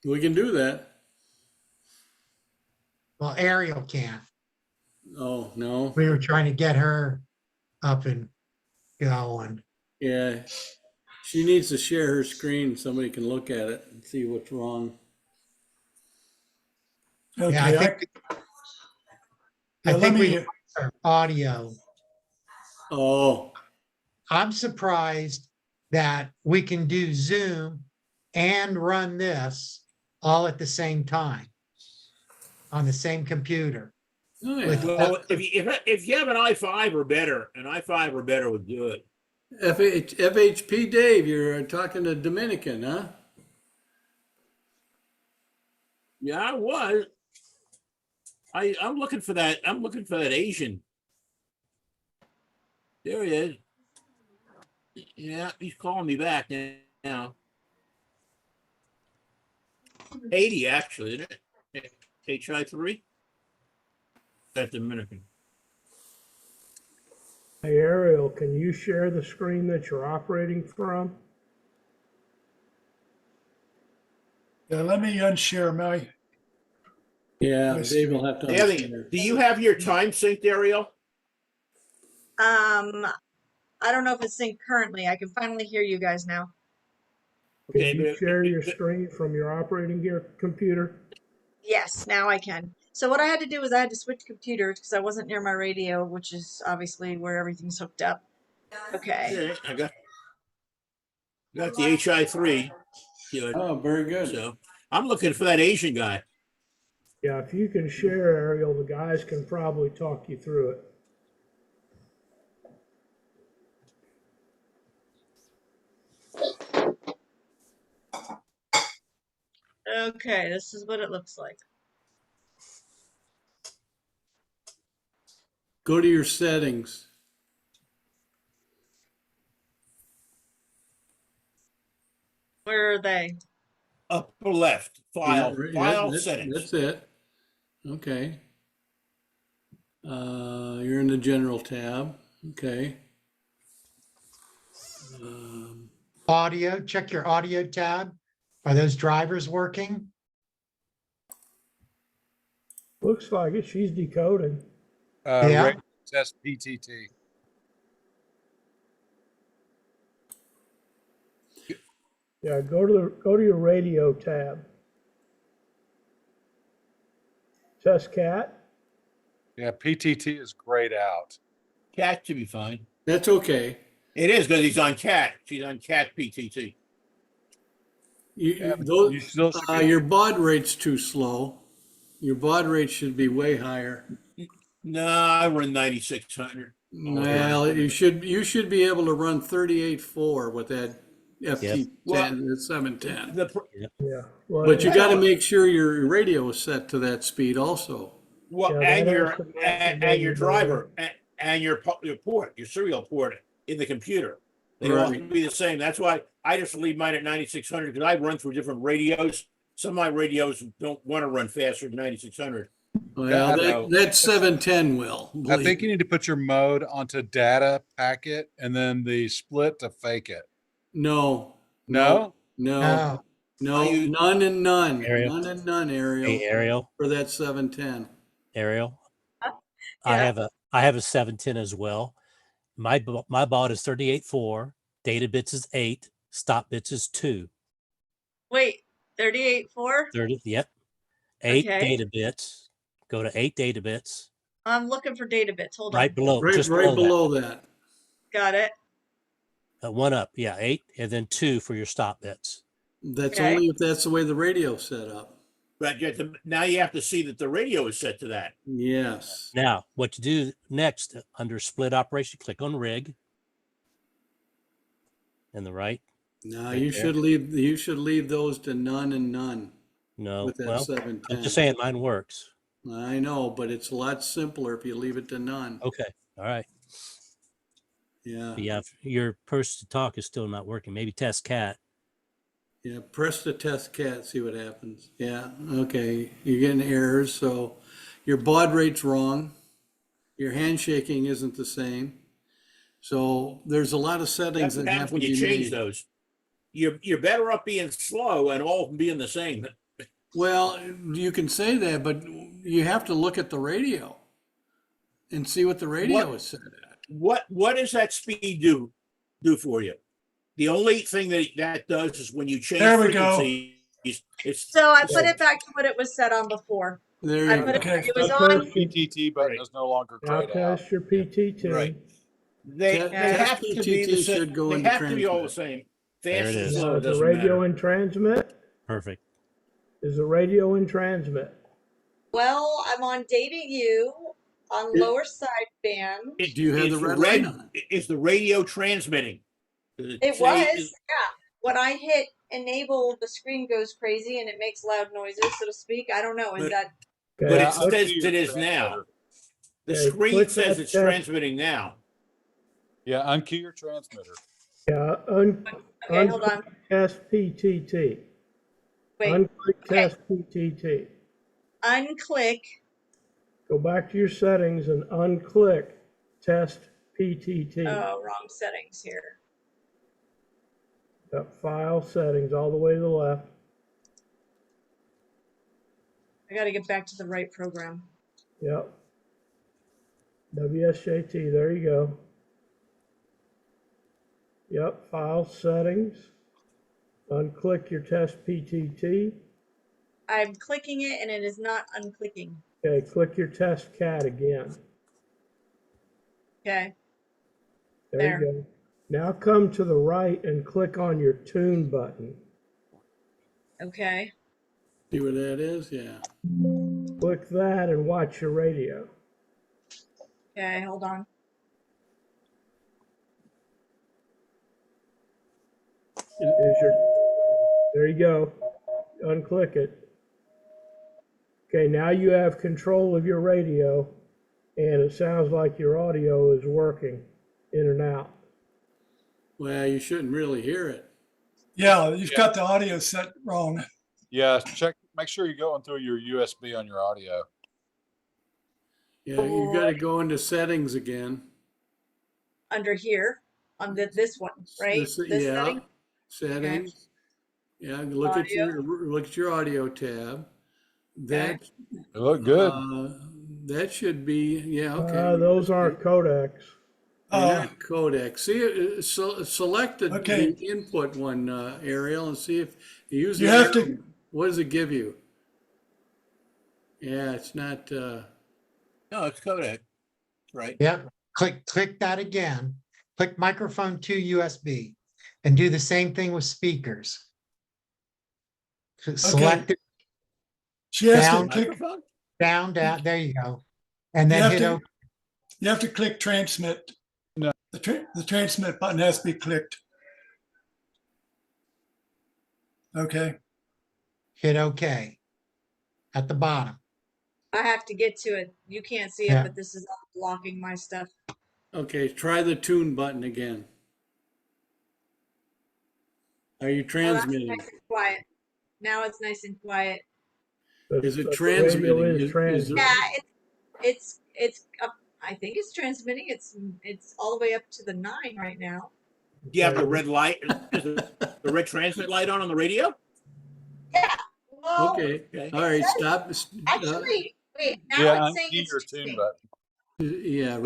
We can do that. Well, Ariel can't. Oh, no. We were trying to get her up and going. Yeah. She needs to share her screen. Somebody can look at it and see what's wrong. Okay. Yeah, I think let we me, lost our audio. Oh, I'm surprised that we can do Zoom and run this all at the same time on the same computer. oh With- yeah. Well, if you have an i5 or better, an i5 or better would do it. FHP Dave, you're talking to Dominican, huh? Yeah, I was. I'm looking for that. I'm looking for that Asian. There he is. Yeah, he's calling me back now. 80 actually, isn't it? HI3. That's Dominican. Hey Ariel, can you share the screen that you're operating from? Yeah, let me unshare my, Yeah, Nice. Dave will have to. Do you have your time synced, Ariel? I don't know if it's synced currently. I can finally hear you guys now. Can Okay, you but share your screen from your operating gear computer? Yes, now I can. So what I had to do was I had to switch computers because I wasn't near my radio, which is obviously where everything's hooked up. Okay. I got the HI3. Oh, very good. So I'm looking for that Asian guy. Yeah, if you can share, Ariel, the guys can probably talk you through it. Okay, this is what it looks like. Go to your settings. Where are they? Upper left, file, Yeah, right, file that's, settings. That's it. Okay. You're in the general tab. Okay. Audio, check your audio tab. Are those drivers working? Looks like it. She's decoding. Yeah. Radio test PTT. Yeah, go to your radio tab. Test cat. Yeah, PTT is grayed out. Cat should be fine. That's okay. It is because he's on cat. She's on cat PTT. Yeah, but you still should be- Your baud rate's too slow. Your baud rate should be way higher. No, I run 9600. Well, you should be able to run 38.4 with that FT10, the 710. Yeah. Well, But you got to make sure your radio is set to that speed also. Well, Yeah, and that your has to match and, the and your radio. driver and your port, your serial port in the computer. They all have to Right. be the same. That's why I just leave mine at 9600 because I run through different radios. Some of my radios don't want to run faster than 9600. Well, that 710 will. I think you need to put your mode onto data packet and then the split to fake it. No. No? No. None and none. Ariel. None and none, Ariel. Hey, Ariel. For that 710. Ariel. Yeah. I have a 710 as well. My baud is 38.4. Data bits is 8. Stop bits is 2. Wait, 38.4? 30. Yep. 8 Okay. data bits. Go to 8 data bits. I'm looking for data bits. Hold Right on. below. Right, just right below below that. Got it. that. One up. Yeah. 8 and then 2 for your stop bits. That's Okay. only if that's the way the radio's set up. But now you have to see that the radio is set to that. Yes. Now, what you do next under split operation, click on rig. In the right. No, Right you there. should leave those to none and none. No. With that Well, 710. I'm just saying mine works. I know, but it's a lot simpler if you leave it to none. Okay. All right. Yeah. But yeah, if your push to talk is still not working. Maybe test cat. Yeah. Press the test cat, see what happens. Yeah. Okay. You're getting errors. So your baud rate's wrong. Your handshaking isn't the same. So there's a lot of settings That's what that have happens to when be you change made. those. You're better off being slow and all of them being the same. Well, you can say that, but you have to look at the radio and see what the radio is set at. What does that speed do for you? The only thing that does is when you change There we go. frequencies, it's So I put it back to what it was set on before. There I you put go. it, it was Now on. test your- PTT button is no longer Now grayed out. test your PTT. Right. They have to be the PTT same. should go They into have to be all the transmit. same. There Fast it or is. slow, Now, it is the doesn't radio matter. in transmit? Perfect. Is the radio in transmit? Well, I'm on data U on lower sideband. Do you have the red light on? Is the radio transmitting? Does It say was, yeah. When I hit enable, the screen goes crazy and it makes loud noises, so to speak. I don't know. Is But- that But Okay, it uncue says your it is now. transmitter. The Okay, screen click says that it's test. transmitting now. Yeah, uncue your transmitter. yeah, okay? Hold on. test PTT. Wait. Unclick Okay. test PTT. Unclick. Go back to your settings and unclick test PTT. Oh, wrong settings here. Got file settings all the way to the left. I got to get back to the right program. Yep. WSJT, there you go. Yep, file settings. Unclick your test PTT. I'm clicking it and it is not unclicking. Okay, click your test cat again. Okay. There you go. Now come to the right and click on your tune button. Okay. See where that is? Yeah. Click that and watch your radio. Okay, hold on. There you go. Unclick it. Okay, now you have control of your radio and it sounds like your audio is working in and out. Well, you shouldn't really hear it. Yeah, you've got the audio set wrong. Yeah, make sure you're going through your USB on your audio. Yeah, you got to go into settings again. Under here, on this one, right? This- This yeah, setting? settings. Yeah, look at your audio tab. That It looked good. that should be, yeah, okay. Those aren't codecs. They're not codec. See, select the input one, Ariel, and see if you use. You have to. What does it give you? Yeah, it's not. No, it's codec. Right. Yep. Click that again. Click microphone to USB and do the same thing with speakers. Select it. She has Down, to click. down, there you go. And then hit OK. You have to click transmit. No. The transmit button has to be clicked. Okay. Hit OK at the bottom. I have to get to it. You can't see it, Yeah. but this is blocking my stuff. Okay, try the tune button again. Are you transmitting? Nice and quiet. Now it's nice and quiet. Is it transmitting? Yeah, it's up. I think it's transmitting. It's all the way up to the 9 right now. Do you have the red light? Is the red transmit light on the radio? Yeah. Well, Okay. All right. Stop. Actually, wait. Now Yeah, it's saying uncue it's your tune streaming. button. Yeah.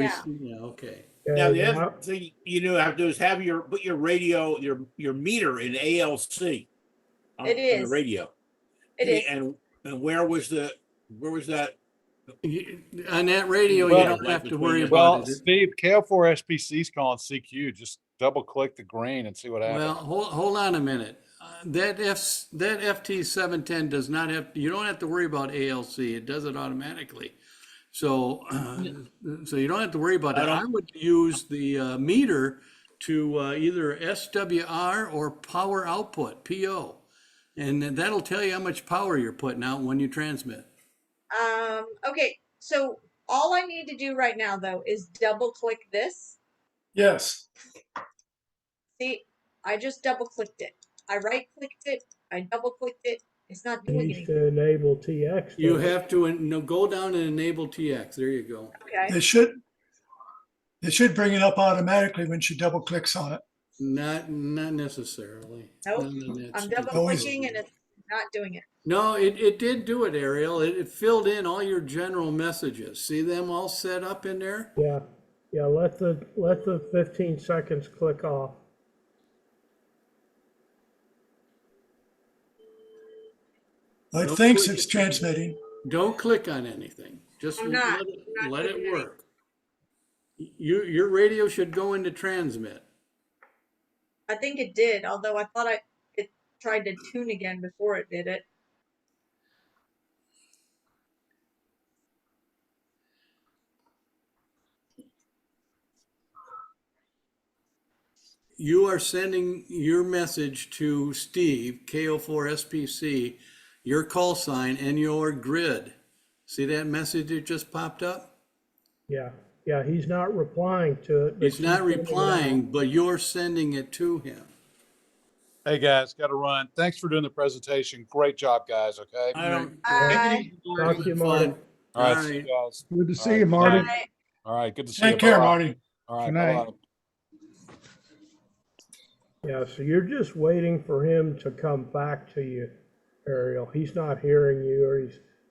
Okay. Now the other thing you have to do is have put your radio, your meter in ALC. On the radio. It is. And where was that? On that radio, you don't have to worry about Well, it. Steve, KL4 SPC is calling CQ. Just double click the grain and see what happens. Well, hold on a minute. That FT710 does not have. You don't have to worry about ALC. It does it automatically. So you don't have to worry about that. I would use the meter to either SWR or power output, PO. And that'll tell you how much power you're putting out when you transmit. Okay. So all I need to do right now, though, is double click this. Yes. See, I just double clicked it. I right clicked it. I double clicked it. It's not doing Needs anything. to enable TX. You have to go down and enable TX. There you go. Okay. It should bring it up automatically when she double clicks on it. Not necessarily. Nope. I'm double clicking and it's not doing it. No, it did do it, Ariel. It filled in all your general messages. See them all set up in there? Yeah. Yeah, let the 15 seconds click off. It thinks it's transmitting. Don't click on anything. Just I'm not. let it work. Your radio should go into transmit. I think it did, although I thought it tried to tune again before it did it. You are sending your message to Steve, KO4SPC, your call sign and your grid. See that message that just popped up? Yeah, yeah, he's not replying to it. but He's not sending it out. replying, but you're sending it to him. Hey, guys, got to run. Thanks for doing the presentation. Great job, guys. Okay. I don't. Bye. Talk to you, Marty. All right. All See you right. guys. Good to see All you, right. Marty. Bye. All right. Good to see you. Take care, Bye-bye. Marty. All right. Good night. Bye-bye. Yeah, so you're just waiting for him to come back to you, Ariel. He's not hearing you, or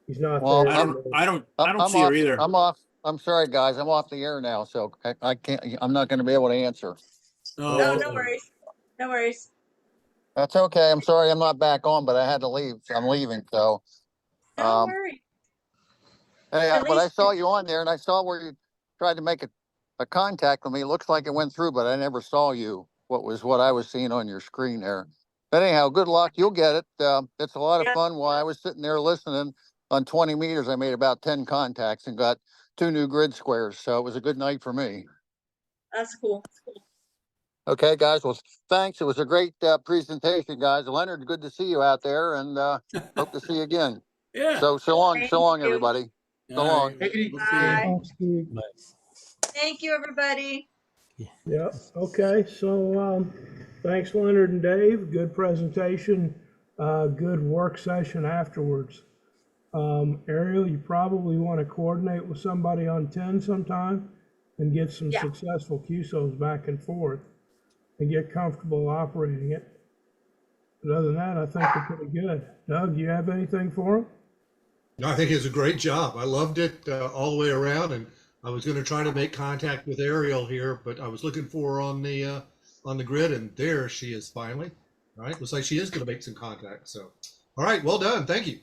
he's not Well, there. I don't I'm see her off, either. I'm off. I'm sorry, guys. I'm off the air now, so I can't, I'm not gonna be able to answer. No, Oh, no worries. No worries. That's okay. I'm sorry I'm not back on, but I had to leave. So I'm leaving, so. Don't Um, worry. hey, At but I least saw you on there and I saw where you tried to make a contact with me. It looks like it went through, but I never saw you. What I was seeing on your screen there. But anyhow, good luck. You'll get it. It's a lot of Yeah. fun. While I was sitting there listening on 20 meters, I made about 10 contacts and got 2 new grid squares. So it was a good night for me. That's cool. Okay, guys. Well, thanks. It was a great presentation, guys. Leonard, good to see you out there, and hope to see you again. yeah. So long, Thank so long, you. everybody. So All long. right. Take it easy. We'll see you. Bye. Thanks, Steve. Thank you, everybody. Yeah, okay, so, thanks Leonard and Dave, good presentation, good work session afterwards. Ariel, you probably want to coordinate with somebody on 10 sometime and get some Yeah. successful QSOs back and forth and get comfortable operating it. But other than that, I think we're pretty good. Doug, you have anything for them? No, I think it's a great job. I loved it all the way around, and I was going to try to make contact with Ariel here, but I was looking for her on the grid, and there she is finally. All right, looks like she is going to make some contact. So, all right, well done. Thank you.